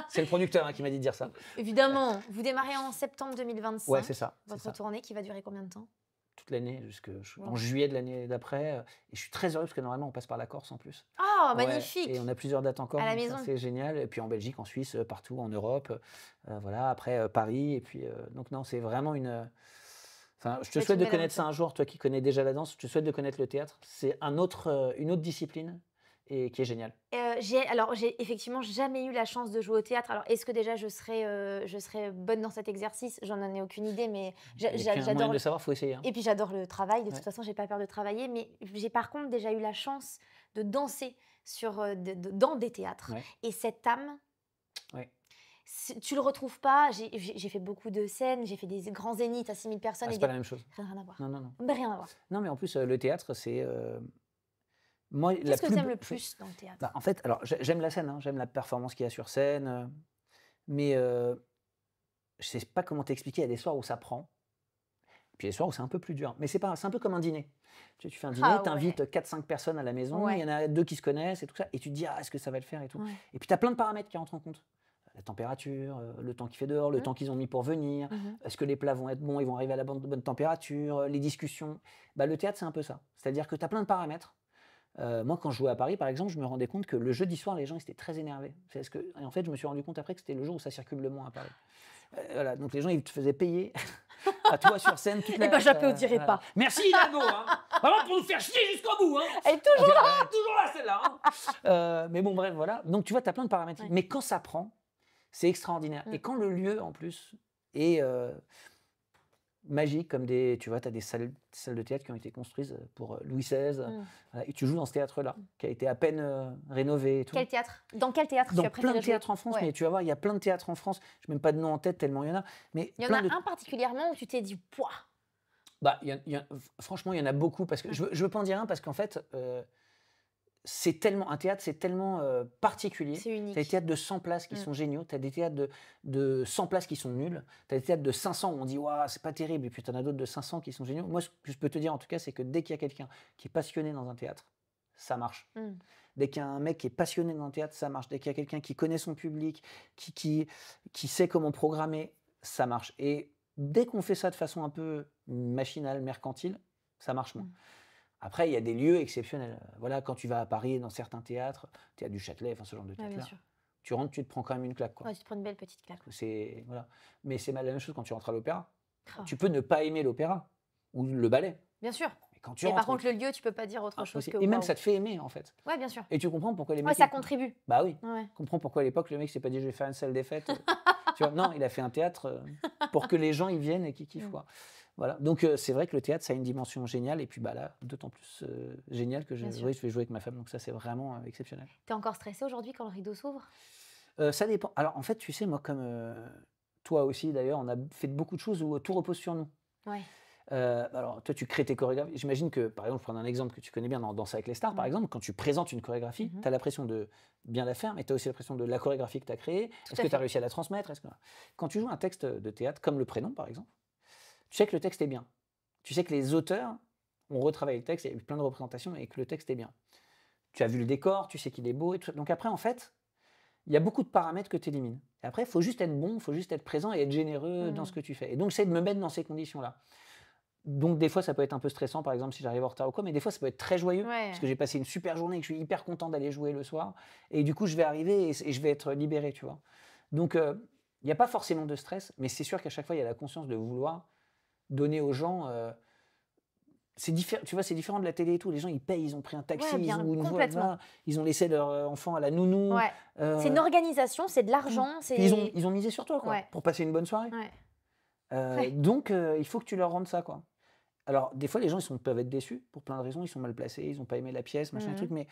[SPEAKER 2] C'est le producteur qui m'a dit de dire ça.
[SPEAKER 1] Évidemment, vous démarrez en septembre 2025.
[SPEAKER 2] Ouais, c'est ça.
[SPEAKER 1] Votre tournée qui va durer combien de temps?
[SPEAKER 2] Toute l'année, jusqu'en juillet de l'année d'après. Et je suis très heureux parce que normalement, on passe par la Corse en plus.
[SPEAKER 1] Oh, magnifique!
[SPEAKER 2] Et on a plusieurs dates encore.
[SPEAKER 1] À la maison.
[SPEAKER 2] C'est génial. Et puis en Belgique, en Suisse, partout, en Europe. Voilà, après Paris. Et puis, donc non, c'est vraiment une... Enfin, je te souhaite de connaître ça un jour, toi qui connais déjà la danse. Je te souhaite de connaître le théâtre. C'est une autre discipline et qui est géniale.
[SPEAKER 1] J'ai effectivement jamais eu la chance de jouer au théâtre. Alors, est-ce que déjà je serais bonne dans cet exercice? J'en ai aucune idée, mais
[SPEAKER 2] j'adore. De savoir, faut essayer. Hein.
[SPEAKER 1] Et puis j'adore le travail. De toute façon, j'ai pas peur de travailler. Mais j'ai par contre déjà eu la chance de danser dans des théâtres. Ouais. Et cette âme. Ouais. Tu le retrouves pas. J'ai fait beaucoup de scènes, j'ai fait des grands zéniths à 6000 personnes.
[SPEAKER 2] C'est pas la même chose.
[SPEAKER 1] Rien à voir.
[SPEAKER 2] Non.
[SPEAKER 1] Mais rien à voir.
[SPEAKER 2] Non, mais en plus, le théâtre, c'est... Moi,
[SPEAKER 1] qu'est-ce que tu aimes le plus dans le théâtre?
[SPEAKER 2] En fait, alors j'aime la scène, hein, j'aime la performance qu'il y a sur scène, mais je sais pas comment t'expliquer. Il y a des soirs où ça prend, puis il y a des soirs où c'est un peu plus dur. Mais c'est un peu comme un dîner. Tu fais un dîner, tu invites 4-5 personnes à la maison, il y en a 2 qui se connaissent et tout ça, et tu te dis est-ce que ça va le faire et tout. Et puis tu as plein de paramètres qui rentrent en compte. La température, le temps qu'il fait dehors, le temps qu'ils ont mis pour venir, est-ce que les plats vont être bons, ils vont arriver à la bonne température, les discussions. Le théâtre, c'est un peu ça. C'est-à-dire que tu as plein de paramètres. Moi, quand je jouais à Paris, par exemple, je me rendais compte que le jeudi soir, les gens étaient très énervés. Et en fait, je me suis rendu compte après que c'était le jour où ça circule le moins à Paris. Voilà, donc les gens, ils te faisaient payer à toi sur scène toute la...
[SPEAKER 1] j'applaudirais pas.
[SPEAKER 2] Merci Hidalgo, hein. Vraiment pour nous faire chier jusqu'au bout. Hein.
[SPEAKER 1] Elle est toujours là.
[SPEAKER 2] Toujours là, celle-là. Hein. Mais bon, bref, voilà. Donc tu vois, tu as plein de paramètres. Mais quand ça prend, c'est extraordinaire. Et quand le lieu, en plus, est... magique, comme tu vois, tu as des salles de théâtre qui ont été construites pour Louis XVI, voilà, et tu joues dans ce théâtre-là, qui a été à peine rénové et tout.
[SPEAKER 1] Quel théâtre? Dans quel théâtre
[SPEAKER 2] tu as plein de théâtres en France, mais tu vas voir, il y a plein de théâtres en France, je n'ai même pas de nom en tête tellement il y en a. Mais
[SPEAKER 1] il y en a un particulièrement où tu t'es dit, pouah.
[SPEAKER 2] Franchement, il y en a beaucoup, parce que je veux pas en dire un, parce qu'en fait... un théâtre, c'est tellement particulier.
[SPEAKER 1] C'est unique.
[SPEAKER 2] Tu as des théâtres de 100 places qui sont géniaux, tu as des théâtres de 100 places qui sont nuls, tu as des théâtres de 500 où on dit waouh, c'est pas terrible, et puis tu en as d'autres de 500 qui sont géniaux. Moi, ce que je peux te dire en tout cas, c'est que dès qu'il y a quelqu'un qui est passionné dans un théâtre, ça marche. Dès qu'il y a un mec qui est passionné dans un théâtre, ça marche. Dès qu'il y a quelqu'un qui connaît son public, qui sait comment programmer, ça marche. Et dès qu'on fait ça de façon un peu machinale, mercantile, ça marche moins. Après, il y a des lieux exceptionnels. Voilà, quand tu vas à Paris, dans certains théâtres, Théâtre du Châtelet, enfin ce genre de théâtre-là, tu rentres, tu te prends quand même une claque. Quoi.
[SPEAKER 1] Ouais, tu te prends une belle petite claque.
[SPEAKER 2] Voilà. Mais c'est la même chose quand tu rentres à l'opéra. Tu peux ne pas aimer l'opéra ou le ballet.
[SPEAKER 1] Bien sûr.
[SPEAKER 2] Mais quand tu
[SPEAKER 1] rentres, par contre, le lieu, tu peux pas dire autre chose que...
[SPEAKER 2] Et même, ça te fait aimer, en fait.
[SPEAKER 1] Ouais, bien sûr.
[SPEAKER 2] Et tu comprends pourquoi les mecs...
[SPEAKER 1] ça contribue.
[SPEAKER 2] Bah oui. Tu comprends pourquoi à l'époque, le mec s'est pas dit « je vais faire une salle des fêtes ». Tu vois, non, il a fait un théâtre pour que les gens y viennent et qu'ils kiffent. Quoi. Voilà. Donc c'est vrai que le théâtre, ça a une dimension géniale, et puis là, d'autant plus génial que je vais jouer avec ma femme, donc ça c'est vraiment exceptionnel.
[SPEAKER 1] T'es encore stressé aujourd'hui quand le rideau s'ouvre?
[SPEAKER 2] Ça dépend. Alors en fait, tu sais, moi comme toi aussi d'ailleurs, on a fait beaucoup de choses où tout repose sur nous.
[SPEAKER 1] Ouais.
[SPEAKER 2] Alors toi tu crées tes chorégraphies. J'imagine que, par exemple, je prends un exemple que tu connais bien dans Danse avec les stars, par exemple, quand tu présentes une chorégraphie, tu as la pression de bien la faire, mais tu as aussi la pression de la chorégraphie que tu as créée. Est-ce que tu as réussi à la transmettre? Quand tu joues un texte de théâtre, comme Le Prénom par exemple, tu sais que le texte est bien. Tu sais que les auteurs ont retravaillé le texte, il y a eu plein de représentations et que le texte est bien. Tu as vu le décor, tu sais qu'il est beau et tout ça. Donc après, en fait, il y a beaucoup de paramètres que tu élimines. Et après, il faut juste être bon, il faut juste être présent et être généreux dans ce que tu fais. Et donc, c'est de me mettre dans ces conditions-là. Donc, des fois, ça peut être un peu stressant, par exemple, si j'arrive en retard ou quoi, mais des fois, ça peut être très joyeux, parce que j'ai passé une super journée et que je suis hyper content d'aller jouer le soir. Et du coup, je vais arriver et je vais être libéré, tu vois. Donc, il n'y a pas forcément de stress, mais c'est sûr qu'à chaque fois, il y a la conscience de vouloir donner aux gens... tu vois, c'est différent de la télé et tout. Les gens, ils payent, ils ont pris un taxi, ils ont laissé leur enfant à la nounou.
[SPEAKER 1] Ouais. C'est une organisation, c'est de l'argent.
[SPEAKER 2] Ils ont misé sur toi, quoi, pour passer une bonne soirée. Donc, il faut que tu leur rendes ça, quoi. Alors, des fois, les gens, peuvent être déçus pour plein de raisons. Ils sont mal placés, ils n'ont pas aimé la pièce, machin, truc. Mais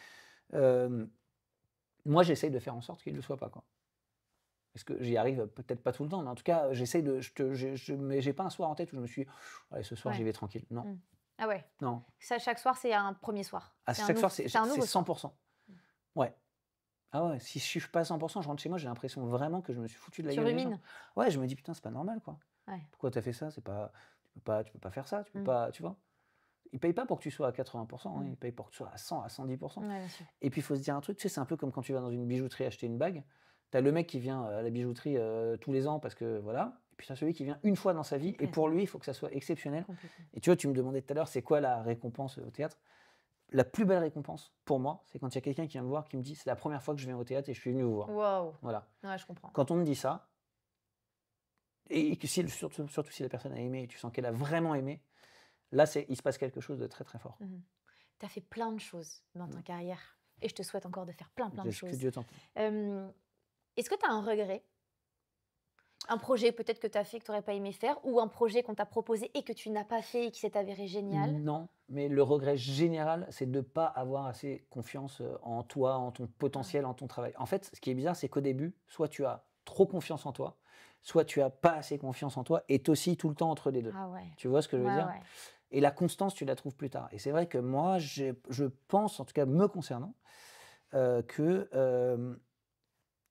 [SPEAKER 2] moi, j'essaye de faire en sorte qu'ils ne le soient pas, quoi. Parce que j'y arrive peut-être pas tout le temps, mais en tout cas, j'essaye de... Mais j'ai pas un soir en tête où je me suis dit « allez, ce soir, j'y vais tranquille ». Non.
[SPEAKER 1] Ah ouais.
[SPEAKER 2] Non.
[SPEAKER 1] Ça, chaque soir, c'est un premier soir.
[SPEAKER 2] Chaque soir, c'est 100%. Ouais. Ah ouais, si je suis pas à 100%, je rentre chez moi, j'ai l'impression vraiment que je me suis foutu de la gueule des gens. Ouais, je me dis putain, c'est pas normal, quoi. Pourquoi t'as fait ça? Tu peux pas faire ça, tu peux pas, tu vois. ils payent pas pour que tu sois à 80%, hein,
[SPEAKER 1] Mmh.
[SPEAKER 2] ils payent pour que tu sois à 100, à 110%.
[SPEAKER 1] Ouais, bien sûr.
[SPEAKER 2] Et puis, il faut se dire un truc, tu sais, c'est un peu comme quand tu vas dans une bijouterie acheter une bague. Tu as le mec qui vient à la bijouterie tous les ans parce que voilà. Et puis, tu as celui qui vient une fois dans sa vie. Et pour lui, il faut que ça soit exceptionnel.
[SPEAKER 1] Complètement.
[SPEAKER 2] Et tu vois, tu me demandais tout à l'heure, c'est quoi la récompense au théâtre? La plus belle récompense pour moi, c'est quand il y a quelqu'un qui vient me voir, qui me dit, c'est la première fois que je viens au théâtre et je suis venu vous voir.
[SPEAKER 1] Waouh!
[SPEAKER 2] Voilà.
[SPEAKER 1] Ouais, je comprends.
[SPEAKER 2] Quand on me dit ça, et que surtout si la personne a aimé et tu sens qu'elle a vraiment aimé, là, il se passe quelque chose de très très fort.
[SPEAKER 1] Mmh. Tu as fait plein de choses dans ta carrière et je te souhaite encore de faire plein de
[SPEAKER 2] Que
[SPEAKER 1] choses.
[SPEAKER 2] Dieu t'en prie.
[SPEAKER 1] Est-ce que tu as un regret? Un projet peut-être que tu as fait que tu n'aurais pas aimé faire ou un projet qu'on t'a proposé et que tu n'as pas fait et qui s'est avéré génial?
[SPEAKER 2] Non, mais le regret général, c'est de ne pas avoir assez confiance en toi, en ton potentiel, en ton travail. En fait, ce qui est bizarre, c'est qu'au début, soit tu as trop confiance en toi, soit tu as pas assez confiance en toi et t'oscilles tout le temps entre les deux.
[SPEAKER 1] Ah ouais.
[SPEAKER 2] Tu vois ce que je veux dire?
[SPEAKER 1] Ouais.
[SPEAKER 2] Et la constance, tu la trouves plus tard. Et c'est vrai que moi, je pense, en tout cas me concernant, que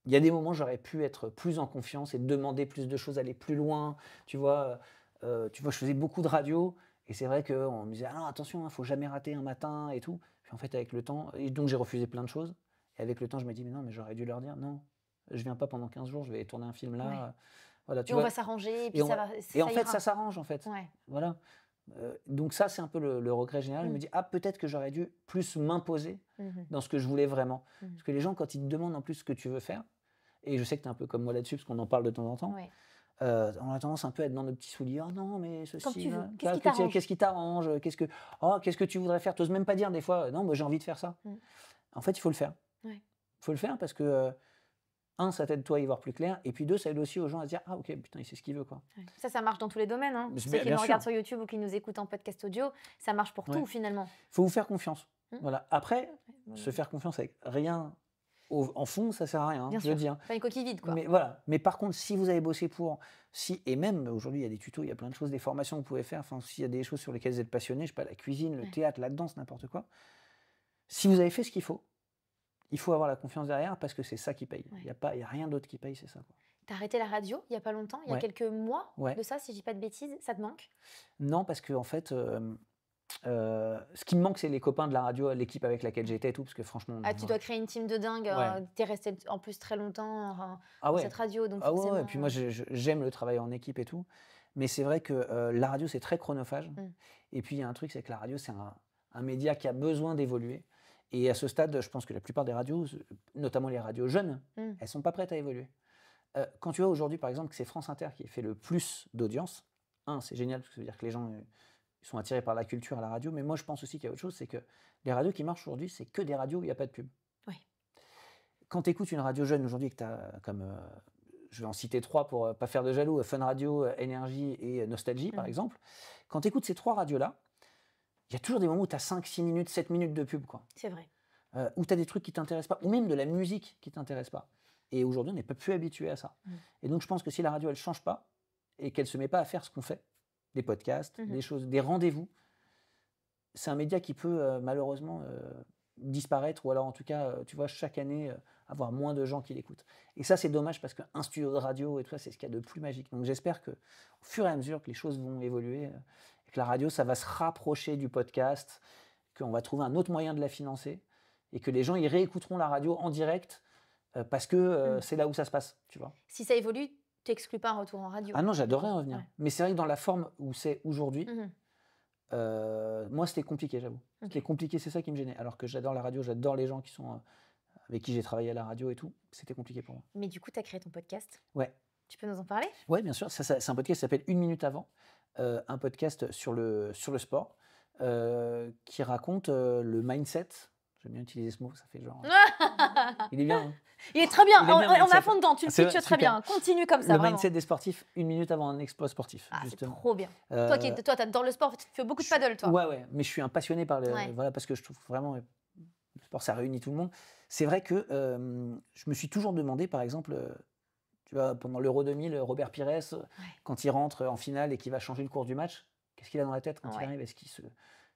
[SPEAKER 2] il y a des moments, j'aurais pu être plus en confiance et demander plus de choses, aller plus loin. Tu vois, je faisais beaucoup de radio et c'est vrai qu'on me disait: «Ah non, attention, il faut jamais rater un matin et tout». Puis en fait, avec le temps et donc j'ai refusé plein de choses et avec le temps, je me dis: «Mais non, mais j'aurais dû leur dire: "Non, je viens pas pendant 15 jours, je vais tourner un film là".
[SPEAKER 1] Ouais.
[SPEAKER 2] Voilà, tu
[SPEAKER 1] Et on
[SPEAKER 2] va
[SPEAKER 1] va s'arranger et puis
[SPEAKER 2] et on
[SPEAKER 1] ça
[SPEAKER 2] va
[SPEAKER 1] va,
[SPEAKER 2] et en
[SPEAKER 1] ça
[SPEAKER 2] fait,
[SPEAKER 1] ira.
[SPEAKER 2] ça s'arrange, en fait.
[SPEAKER 1] Ouais.
[SPEAKER 2] Voilà. Donc ça, c'est un peu le regret général. Je me dis: «Ah, peut-être que j'aurais dû plus m'imposer
[SPEAKER 1] Mmh.
[SPEAKER 2] dans ce que je voulais vraiment».
[SPEAKER 1] Mmh.
[SPEAKER 2] Parce que les gens, quand ils te demandent en plus ce que tu veux faire et je sais que tu es un peu comme moi là-dessus parce qu'on en parle de temps en temps,
[SPEAKER 1] Ouais.
[SPEAKER 2] on a tendance un peu à être dans nos petits souliers: «Oh non, mais
[SPEAKER 1] Comme
[SPEAKER 2] ceci,
[SPEAKER 1] tu veux.
[SPEAKER 2] là,
[SPEAKER 1] Qu'est-ce qui t'arrange?
[SPEAKER 2] qu'est-ce qui t'arrange? Qu'est-ce que tu voudrais faire?» Tu oses même pas dire des fois: «Non, moi j'ai envie de faire ça». En fait, il faut le faire.
[SPEAKER 1] Ouais.
[SPEAKER 2] Il faut le faire parce que, 1, ça t'aide toi à y voir plus clair et puis 2, ça aide aussi aux gens à se dire: «Ah OK, putain, il sait ce qu'il veut, quoi».
[SPEAKER 1] Ouais. Ça marche dans tous les domaines, hein.
[SPEAKER 2] Mais
[SPEAKER 1] Ceux
[SPEAKER 2] bien
[SPEAKER 1] qui nous
[SPEAKER 2] sûr.
[SPEAKER 1] regardent sur YouTube ou qui nous écoutent en podcast audio, ça marche pour
[SPEAKER 2] Ouais.
[SPEAKER 1] tout finalement.
[SPEAKER 2] Faut vous faire confiance.
[SPEAKER 1] Mmh.
[SPEAKER 2] Voilà. Après,
[SPEAKER 1] Ouais.
[SPEAKER 2] se faire confiance avec rien en fond, ça sert à rien, hein,
[SPEAKER 1] Bien
[SPEAKER 2] je le
[SPEAKER 1] sûr.
[SPEAKER 2] dis, hein.
[SPEAKER 1] Pas une coquille vide, quoi.
[SPEAKER 2] Mais voilà. Mais par contre, si vous avez bossé et même aujourd'hui, il y a des tutos, il y a plein de choses, des formations que vous pouvez faire. Enfin, s'il y a des choses sur lesquelles vous êtes passionné, je sais pas, la cuisine, le théâtre, la danse, n'importe quoi. Si vous avez fait ce qu'il faut, il faut avoir la confiance derrière parce que c'est ça qui paye.
[SPEAKER 1] Ouais.
[SPEAKER 2] Il y a rien d'autre qui paye, c'est ça, quoi.
[SPEAKER 1] T'as arrêté la radio il y a pas longtemps, il y a
[SPEAKER 2] Ouais.
[SPEAKER 1] quelques mois
[SPEAKER 2] Ouais.
[SPEAKER 1] de ça, si je dis pas de bêtises. Ça te manque?
[SPEAKER 2] Non, parce que en fait, ce qui me manque, c'est les copains de la radio, l'équipe avec laquelle j'étais et tout, parce que franchement,
[SPEAKER 1] Ah, tu dois créer une team de dingue.
[SPEAKER 2] Ouais.
[SPEAKER 1] Tu es resté en plus très longtemps
[SPEAKER 2] Ah
[SPEAKER 1] dans
[SPEAKER 2] ouais.
[SPEAKER 1] cette radio, donc
[SPEAKER 2] Ah ouais,
[SPEAKER 1] forcément.
[SPEAKER 2] ouais. Et puis moi, j'aime le travail en équipe et tout. Mais c'est vrai que la radio, c'est très chronophage. Et puis, il y a un truc, c'est que la radio, c'est un média qui a besoin d'évoluer. Et à ce stade, je pense que la plupart des radios, notamment les radios jeunes, elles sont pas prêtes à évoluer. Quand tu vois aujourd'hui, par exemple, que c'est France Inter qui fait le plus d'audience, c'est génial, parce que ça veut dire que les gens ils sont attirés par la culture à la radio. Mais moi, je pense aussi qu'il y a autre chose, c'est que les radios qui marchent aujourd'hui, c'est que des radios où il n'y a pas de pub.
[SPEAKER 1] Oui.
[SPEAKER 2] Quand tu écoutes une radio jeune aujourd'hui, que tu as comme, je vais en citer 3 pour pas faire de jaloux, Fun Radio, Énergie et Nostalgie, par exemple. Quand tu écoutes ces 3 radios-là, il y a toujours des moments où tu as 5, 6 minutes, 7 minutes de pub, quoi.
[SPEAKER 1] C'est vrai.
[SPEAKER 2] Où tu as des trucs qui t'intéressent pas, ou même de la musique qui t'intéresse pas. Et aujourd'hui, on n'est pas plus habitué à ça. Et donc, je pense que si la radio, elle change pas, et qu'elle se met pas à faire ce qu'on fait, des podcasts, des choses, des rendez-vous, c'est un média qui peut malheureusement disparaître, ou alors en tout cas, tu vois, chaque année, avoir moins de gens qui l'écoutent. Et ça, c'est dommage parce qu'un studio de radio et tout ça, c'est ce qu'il y a de plus magique. Donc j'espère qu'au fur et à mesure que les choses vont évoluer, et que la radio, ça va se rapprocher du podcast, qu'on va trouver un autre moyen de la financer, et que les gens, ils réécouteront la radio en direct, parce que c'est là où ça se passe, tu vois.
[SPEAKER 1] Si ça évolue, tu n'exclus pas un retour en radio?
[SPEAKER 2] Ah non, j'adorerais en revenir.
[SPEAKER 1] Ouais.
[SPEAKER 2] Mais c'est vrai que dans la forme où c'est aujourd'hui, moi, c'était compliqué, j'avoue. C'était compliqué, c'est ça qui me gênait. Alors que j'adore la radio, j'adore les gens qui sont avec qui j'ai travaillé à la radio et tout. C'était compliqué pour moi.
[SPEAKER 1] Mais du coup, tu as créé ton podcast.
[SPEAKER 2] Ouais.
[SPEAKER 1] Tu peux nous en parler?
[SPEAKER 2] Ouais, bien sûr. C'est un podcast qui s'appelle Une minute avant. Un podcast sur le sport qui raconte le mindset. J'aime bien utiliser ce mot, ça fait genre. Il est bien. Hein.
[SPEAKER 1] Il est très bien.
[SPEAKER 2] Il est bien,
[SPEAKER 1] on est à fond dedans. Tu le pitches très bien. Continue comme ça.
[SPEAKER 2] Le
[SPEAKER 1] vraiment.
[SPEAKER 2] mindset des sportifs, une minute avant un exploit sportif.
[SPEAKER 1] Ah, c'est
[SPEAKER 2] justement.
[SPEAKER 1] trop bien. Toi, tu adores le sport, tu fais beaucoup de paddle, toi.
[SPEAKER 2] Ouais. Mais je suis un passionné par voilà, parce que je trouve vraiment le sport, ça réunit tout le monde. C'est vrai que je me suis toujours demandé, par exemple, tu vois, pendant l'Euro 2000, Robert Pires, quand il rentre en finale et qu'il va changer le cours du match, qu'est-ce qu'il a dans la tête quand il arrive? Est-ce qu'il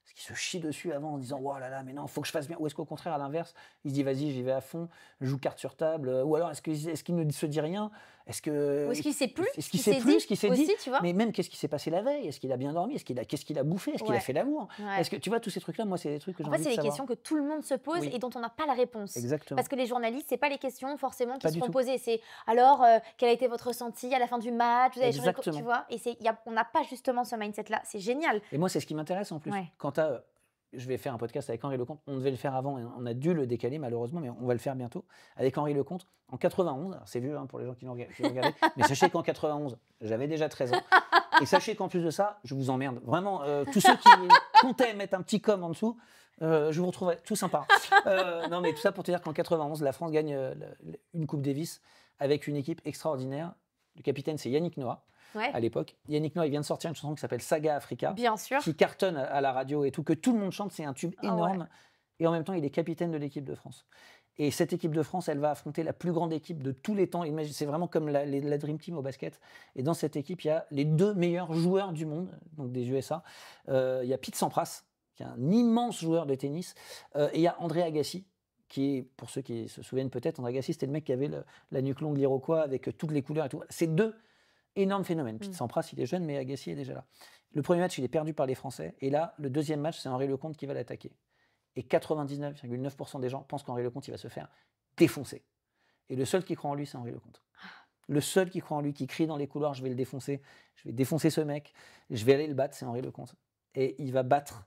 [SPEAKER 2] Parce qu'il se chie dessus avant en disant « Oh là là, mais non, faut que je fasse bien ». Ou est-ce qu'au contraire, à l'inverse, il se dit « Vas-y, j'y vais à fond, je joue carte sur table ». Ou alors, est-ce qu'il ne se dit rien?
[SPEAKER 1] Ou est-ce qu'il sait plus
[SPEAKER 2] ce qu'il sait plus, ce qu'il s'est dit?
[SPEAKER 1] Tu vois,
[SPEAKER 2] Mais même, qu'est-ce qui s'est passé la veille? Est-ce qu'il a bien dormi? Qu'est-ce qu'il a bouffé? Est-ce qu'il a fait l'amour? Est-ce que, tu vois, tous ces trucs-là, moi, c'est des trucs que j'ai envie de savoir.
[SPEAKER 1] C'est des questions que tout le monde se pose et dont on n'a pas la réponse.
[SPEAKER 2] Exactement.
[SPEAKER 1] Parce que les journalistes, c'est pas les questions forcément qui seront posées. C'est alors, quel a été votre ressenti à la fin du match? Vous avez changé, tu vois? Et on n'a pas justement ce mindset-là. C'est génial.
[SPEAKER 2] Et moi, c'est ce qui m'intéresse en plus. Quand je vais faire un podcast avec Henri Lecomte. On devait le faire avant, et on a dû le décaler malheureusement, mais on va le faire bientôt. Avec Henri Lecomte, en 91, c'est vieux pour les gens qui l'ont regardé, mais sachez qu'en 91, j'avais déjà 13 ans. Et sachez qu'en plus de ça, je vous emmerde. Vraiment, tous ceux qui comptaient mettre un petit com en dessous, je vous retrouverai tout sympa. Non, mais tout ça pour te dire qu'en 91, la France gagne une Coupe Davis avec une équipe extraordinaire. Le capitaine, c'est Yannick Noah. À l'époque. Yannick Noah, il vient de sortir une chanson qui s'appelle Saga Africa,
[SPEAKER 1] bien sûr,
[SPEAKER 2] qui cartonne à la radio et tout, que tout le monde chante, c'est un tube énorme. Et en même temps, il est capitaine de l'équipe de France. Et cette équipe de France, elle va affronter la plus grande équipe de tous les temps. C'est vraiment comme la Dream Team au basket. Et dans cette équipe, il y a les 2 meilleurs joueurs du monde, donc des USA. Il y a Pete Sampras, qui est un immense joueur de tennis, et il y a André Agassi, qui est, pour ceux qui se souviennent peut-être, André Agassi, c'était le mec qui avait la nuque longue l'Iroquois avec toutes les couleurs et tout. C'est 2 énorme phénomène. Pete Sampras, il est jeune, mais Agassi est déjà là. Le premier match, il est perdu par les Français. Et là, le deuxième match, c'est Henri Lecomte qui va l'attaquer. Et 99,9% des gens pensent qu'Henri Lecomte, il va se faire défoncer. Et le seul qui croit en lui, c'est Henri Lecomte. Le seul qui croit en lui, qui crie dans les couloirs, je vais le défoncer, je vais défoncer ce mec, je vais aller le battre, c'est Henri Lecomte. Et il va battre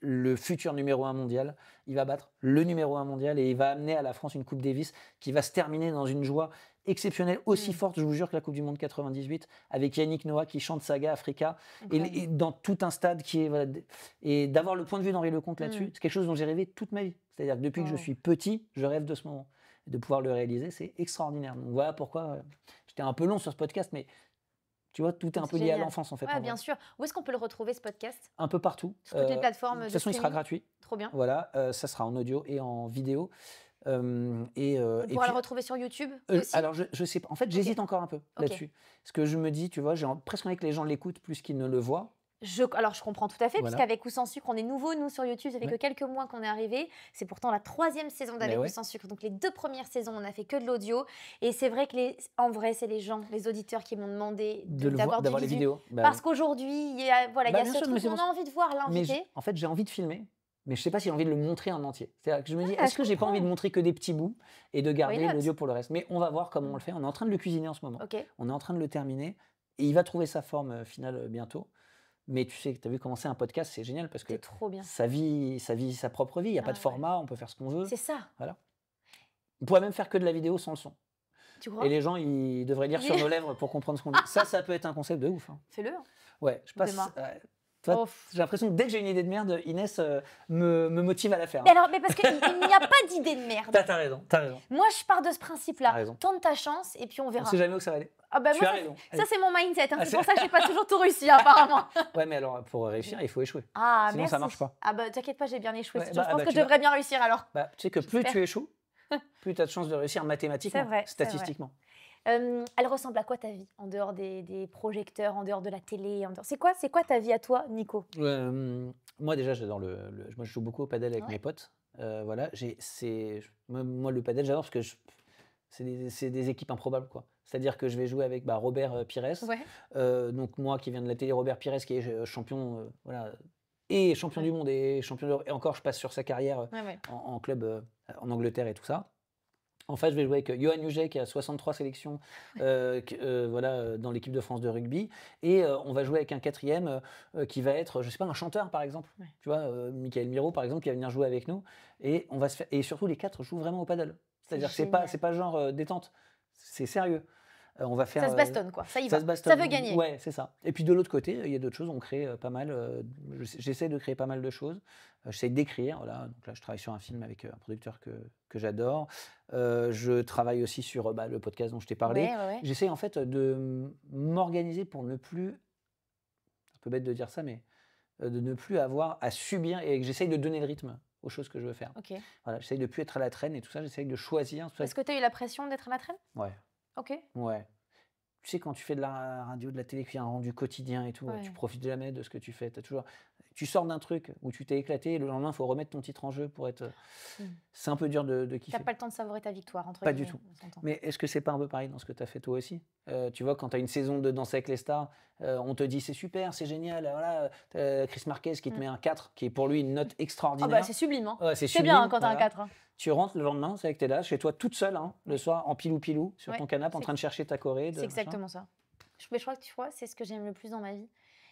[SPEAKER 2] le futur numéro 1 mondial, il va battre le numéro 1 mondial et il va amener à la France une Coupe Davis qui va se terminer dans une joie exceptionnelle, aussi forte, je vous jure, que la Coupe du Monde 98, avec Yannick Noah qui chante Saga Africa, et dans tout un stade qui est... Voilà, et d'avoir le point de vue d'Henri Lecomte là-dessus, c'est quelque chose dont j'ai rêvé toute ma vie. C'est-à-dire que depuis que je suis petit, je rêve de ce moment. Et de pouvoir le réaliser, c'est extraordinaire. Donc voilà pourquoi... J'étais un peu long sur ce podcast, mais... Tu vois, tout est un peu lié à l'enfance en fait.
[SPEAKER 1] Oui, bien sûr. Où est-ce qu'on peut le retrouver ce podcast?
[SPEAKER 2] Un peu partout.
[SPEAKER 1] Sur toutes les plateformes.
[SPEAKER 2] De toute façon, il sera gratuit.
[SPEAKER 1] Trop bien.
[SPEAKER 2] Voilà, ça sera en audio et en vidéo.
[SPEAKER 1] On pourra le retrouver sur YouTube aussi.
[SPEAKER 2] Alors, je sais pas. En fait, j'hésite encore un peu là-dessus. Parce que je me dis, tu vois, j'ai presque envie que les gens l'écoutent plus qu'ils ne le voient.
[SPEAKER 1] Alors, je comprends tout à fait, puisqu'avec ou sans sucre, on est nouveau, nous, sur YouTube. Ça fait que quelques mois qu'on est arrivé. C'est pourtant la 3e saison d'Avec ou sans sucre. Donc, les 2 premières saisons, on n'a fait que de l'audio. Et c'est vrai que, en vrai, c'est les gens, les auditeurs qui m'ont demandé d'avoir les vidéos. Parce qu'aujourd'hui, il y a ce truc, on a envie de voir l'invité.
[SPEAKER 2] En fait, j'ai envie de filmer. Mais je ne sais pas si j'ai envie de le montrer en entier. C'est-à-dire que je me dis, est-ce que j'ai pas envie de montrer que des petits bouts et de garder l'audio pour le reste? Mais on va voir comment on le fait. On est en train de le cuisiner en ce moment. On est en train de le terminer. Et il va trouver sa forme finale bientôt. Mais tu sais, tu as vu comment c'est un podcast, c'est génial parce que
[SPEAKER 1] trop bien.
[SPEAKER 2] ça vit sa propre vie. Il n'y a pas de format, on peut faire ce qu'on veut.
[SPEAKER 1] C'est ça.
[SPEAKER 2] Voilà. On pourrait même faire que de la vidéo sans le son.
[SPEAKER 1] Tu crois?
[SPEAKER 2] Et les gens, ils devraient lire sur nos lèvres pour comprendre ce qu'on dit. Ça peut être un concept de ouf. Hein.
[SPEAKER 1] Fais-le.
[SPEAKER 2] Ouais, je passe... J'ai l'impression que dès que j'ai une idée de merde, Inès me motive à la faire.
[SPEAKER 1] Hein. Mais parce qu'il n'y a pas d'idée de merde.
[SPEAKER 2] T'as raison.
[SPEAKER 1] Moi, je pars de ce principe-là. Tente ta chance et puis on verra.
[SPEAKER 2] On sait jamais où ça va aller.
[SPEAKER 1] Ah bah moi, ça c'est mon mindset. C'est pour ça que j'ai pas toujours tout réussi, apparemment.
[SPEAKER 2] Ouais, mais alors pour réussir, il faut échouer. Sinon,
[SPEAKER 1] merci.
[SPEAKER 2] Ça marche pas.
[SPEAKER 1] Ah bah t'inquiète pas, j'ai bien échoué. Je pense que je devrais bien réussir alors.
[SPEAKER 2] Tu sais que plus tu échoues, plus tu as de chances de réussir mathématiquement, statistiquement.
[SPEAKER 1] Elle ressemble à quoi ta vie en dehors des projecteurs, en dehors de la télé? C'est quoi ta vie à toi, Nico?
[SPEAKER 2] Moi déjà, j'adore moi, je joue beaucoup au padel avec mes potes. Voilà, moi le padel, j'adore parce que c'est des équipes improbables, quoi. C'est-à-dire que je vais jouer avec Robert Pires. Donc moi qui viens de la télé, Robert Pires qui est champion, et champion du monde et champion d'Europe. Et encore, je passe sur sa carrière en club en Angleterre et tout ça. En fait, je vais jouer avec Johan Huget qui a 63 sélections dans l'équipe de France de rugby. Et on va jouer avec un 4e qui va être, je sais pas, un chanteur par exemple. Tu vois, Michael Miro par exemple qui va venir jouer avec nous. Et, et surtout, les 4 jouent vraiment au paddle. C'est-à-dire que c'est pas genre détente, c'est sérieux. On va faire,
[SPEAKER 1] ça se bastonne, quoi. Ça y va. Ça veut gagner.
[SPEAKER 2] Ouais, c'est ça. Et puis de l'autre côté, il y a d'autres choses. On crée pas mal. J'essaie de créer pas mal de choses. J'essaie d'écrire. Voilà. Donc là, je travaille sur un film avec un producteur que j'adore. Je travaille aussi sur le podcast dont je t'ai parlé. J'essaie en fait de m'organiser pour ne plus. C'est un peu bête de dire ça, mais de ne plus avoir à subir et que j'essaie de donner le rythme aux choses que je veux faire. Voilà, j'essaie de plus être à la traîne et tout ça. J'essaie de choisir.
[SPEAKER 1] Est-ce que tu as eu la pression d'être à la traîne?
[SPEAKER 2] Ouais.
[SPEAKER 1] Ok.
[SPEAKER 2] Ouais. Tu sais, quand tu fais de la radio, de la télé, qu'il y a un rendu quotidien et tout, tu profites jamais de ce que tu fais. tu sors d'un truc où tu t'es éclaté, et le lendemain, il faut remettre ton titre en jeu pour être. C'est un peu dur de
[SPEAKER 1] Tu
[SPEAKER 2] kiffer.
[SPEAKER 1] n'as pas le temps de savourer ta victoire, entre
[SPEAKER 2] Pas
[SPEAKER 1] guillemets.
[SPEAKER 2] du tout. Mais est-ce que c'est pas un peu pareil dans ce que tu as fait toi aussi? Tu vois, quand tu as une saison de Danser avec les stars, on te dit c'est super, c'est génial, voilà, Chris Marquez qui te met un 4, qui est pour lui une note extraordinaire.
[SPEAKER 1] Ah bah c'est sublime, hein.
[SPEAKER 2] Ouais,
[SPEAKER 1] c'est bien hein, quand tu as un 4. Hein.
[SPEAKER 2] Tu rentres le lendemain, c'est que tu es là, chez toi toute seule, hein, le soir, en pilou-pilou, sur ton canapé, en train de chercher ta choré.
[SPEAKER 1] C'est exactement ça. Je crois que tu vois, c'est ce que j'aime le plus dans ma vie.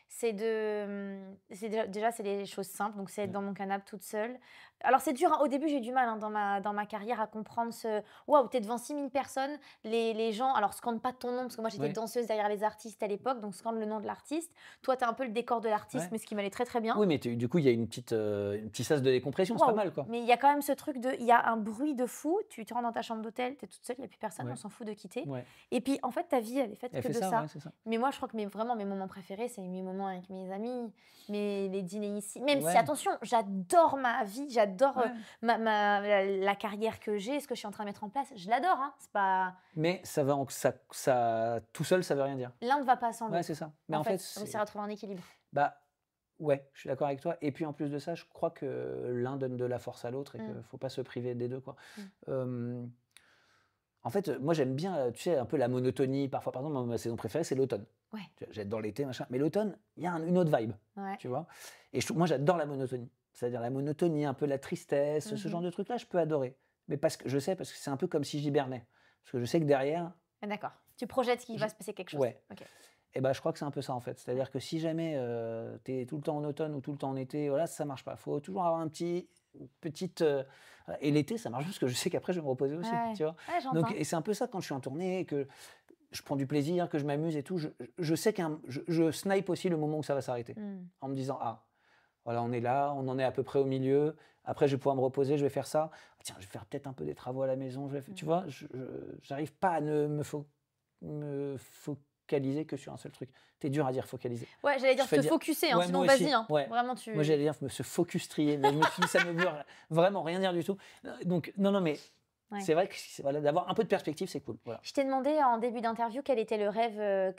[SPEAKER 1] C'est déjà c'est des choses simples, donc c'est être dans mon canapé toute seule. Alors c'est dur, hein. Au début j'ai eu du mal hein, dans ma carrière à comprendre ce waouh, t'es devant 6000 personnes, les gens alors scandent pas ton nom parce que moi j'étais danseuse derrière les artistes à l'époque, donc scandent le nom de l'artiste. Toi t'as un peu le décor de l'artiste, mais ce qui m'allait très très bien.
[SPEAKER 2] Oui, mais du coup il y a une petite sas de décompression, c'est pas mal quoi.
[SPEAKER 1] Mais il y a quand même ce truc il y a un bruit de fou, tu te rends dans ta chambre d'hôtel, t'es toute seule, il y a plus personne, on s'en fout de quitter. Et puis en fait ta vie elle est faite que de ça. Ça. Mais moi je crois que vraiment mes moments préférés c'est mes moments avec mes amis, les dîners ici. Même si attention, j'adore ma vie, j'adore la carrière que j'ai, ce que je suis en train de mettre en place, je l'adore. Hein. C'est pas.
[SPEAKER 2] Mais ça tout seul, ça veut rien dire.
[SPEAKER 1] L'un ne va pas sans l'autre.
[SPEAKER 2] Ouais, c'est ça. Mais en fait
[SPEAKER 1] c'est retrouver un équilibre.
[SPEAKER 2] Bah ouais, je suis d'accord avec toi. Et puis en plus de ça, je crois que l'un donne de la force à l'autre et qu'il ne faut pas se priver des deux, quoi. En fait, moi j'aime bien, tu sais, un peu la monotonie. Parfois, par exemple, ma saison préférée, c'est l'automne.
[SPEAKER 1] Ouais.
[SPEAKER 2] J'adore l'été, machin. Mais l'automne, il y a une autre vibe, tu vois. Et moi, j'adore la monotonie. C'est-à-dire la monotonie, un peu la tristesse, ce genre de truc-là, je peux adorer. Mais parce que c'est un peu comme si j'hibernais. Parce que je sais que derrière.
[SPEAKER 1] D'accord. Tu projettes qu'il va se passer quelque chose.
[SPEAKER 2] Ouais. Okay. Et ben, je crois que c'est un peu ça en fait. C'est-à-dire que si jamais tu es tout le temps en automne ou tout le temps en été, voilà, ça marche pas. Il faut toujours avoir petite. Et l'été, ça marche parce que je sais qu'après, je vais me reposer aussi. Tu vois. Donc, et c'est un peu ça quand je suis en tournée, que je prends du plaisir, que je m'amuse et tout. Je sais je snipe aussi le moment où ça va s'arrêter. En me disant, ah, voilà, on est là, on en est à peu près au milieu. Après, je vais pouvoir me reposer, je vais faire ça. Ah, tiens, je vais faire peut-être un peu des travaux à la maison. Tu vois, j'arrive pas à ne me focaliser que sur un seul truc. T'es dur à dire focaliser.
[SPEAKER 1] Ouais, j'allais dire te focuser, hein, sinon vas-y. Hein.
[SPEAKER 2] Ouais.
[SPEAKER 1] Vraiment, tu...
[SPEAKER 2] Moi, j'allais dire se focus trier, mais je me suis dit, ça ne veut vraiment rien dire du tout. Donc, non, mais c'est vrai que d'avoir un peu de perspective, c'est cool. Voilà.
[SPEAKER 1] Je t'ai demandé en début d'interview quel était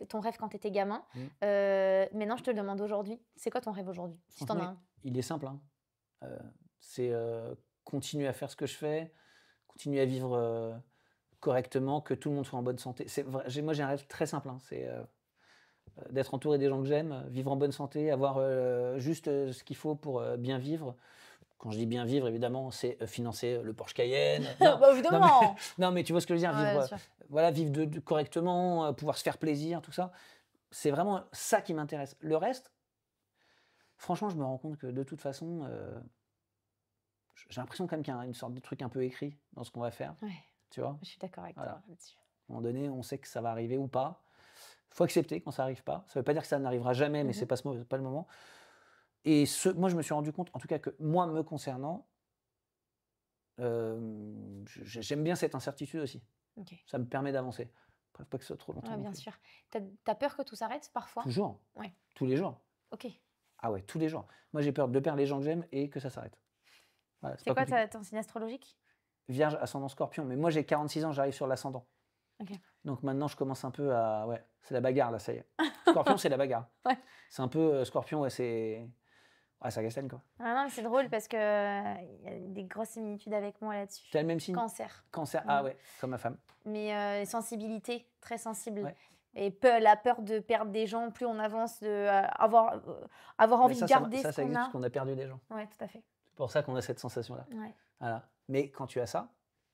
[SPEAKER 1] ton rêve quand tu étais gamin. Maintenant, je te le demande aujourd'hui. C'est quoi ton rêve aujourd'hui, si t'en as un?
[SPEAKER 2] Il est simple. Hein. C'est continuer à faire ce que je fais, continuer à vivre correctement, que tout le monde soit en bonne santé. Moi, j'ai un rêve très simple. Hein. C'est d'être entouré des gens que j'aime, vivre en bonne santé, avoir juste ce qu'il faut pour bien vivre. Quand je dis bien vivre, évidemment, c'est financer le Porsche Cayenne.
[SPEAKER 1] Non, bah, évidemment.
[SPEAKER 2] Non, mais tu vois ce que je veux dire, vivre correctement, pouvoir se faire plaisir, tout ça. C'est vraiment ça qui m'intéresse. Le reste, franchement, je me rends compte que de toute façon, j'ai l'impression quand même qu'il y a une sorte de truc un peu écrit dans ce qu'on va faire.
[SPEAKER 1] Ouais.
[SPEAKER 2] Tu vois ?
[SPEAKER 1] Je suis d'accord avec toi là-dessus.
[SPEAKER 2] À un moment donné, on sait que ça va arriver ou pas. Il faut accepter quand ça n'arrive pas. Ça ne veut pas dire que ça n'arrivera jamais, mais ce n'est pas le moment. Et moi, je me suis rendu compte, en tout cas que moi, me concernant, j'aime bien cette incertitude aussi.
[SPEAKER 1] Okay.
[SPEAKER 2] Ça me permet d'avancer. Pas que ce soit trop longtemps.
[SPEAKER 1] Bien sûr. T'as peur que tout s'arrête parfois?
[SPEAKER 2] Toujours.
[SPEAKER 1] Ouais.
[SPEAKER 2] Tous les jours.
[SPEAKER 1] Ok.
[SPEAKER 2] Ah ouais, tous les jours. Moi, j'ai peur de perdre les gens que j'aime et que ça s'arrête.
[SPEAKER 1] Voilà, c'est quoi ton signe astrologique?
[SPEAKER 2] Vierge, ascendant Scorpion. Mais moi, j'ai 46 ans, j'arrive sur l'ascendant.
[SPEAKER 1] Okay.
[SPEAKER 2] Donc maintenant, je commence un peu à... Ouais, c'est la bagarre, là, ça y est. Scorpion, c'est la bagarre.
[SPEAKER 1] Ouais.
[SPEAKER 2] C'est un peu... Scorpion, c'est... Ouais, ça castagne, quoi.
[SPEAKER 1] Ah non, mais c'est drôle parce qu'il y a des grosses similitudes avec moi là-dessus.
[SPEAKER 2] Tu as le même signe?
[SPEAKER 1] Cancer.
[SPEAKER 2] Cancer, ah ouais, comme ma femme.
[SPEAKER 1] Mais sensibilité, très sensible.
[SPEAKER 2] Ouais.
[SPEAKER 1] Et la peur de perdre des gens, plus on avance, avoir envie de garder
[SPEAKER 2] ça
[SPEAKER 1] ce qu'on
[SPEAKER 2] existe
[SPEAKER 1] a.
[SPEAKER 2] parce qu'on a perdu des gens.
[SPEAKER 1] Oui, tout à fait.
[SPEAKER 2] C'est pour ça qu'on a cette sensation-là.
[SPEAKER 1] Ouais.
[SPEAKER 2] Voilà. Mais quand tu as ça,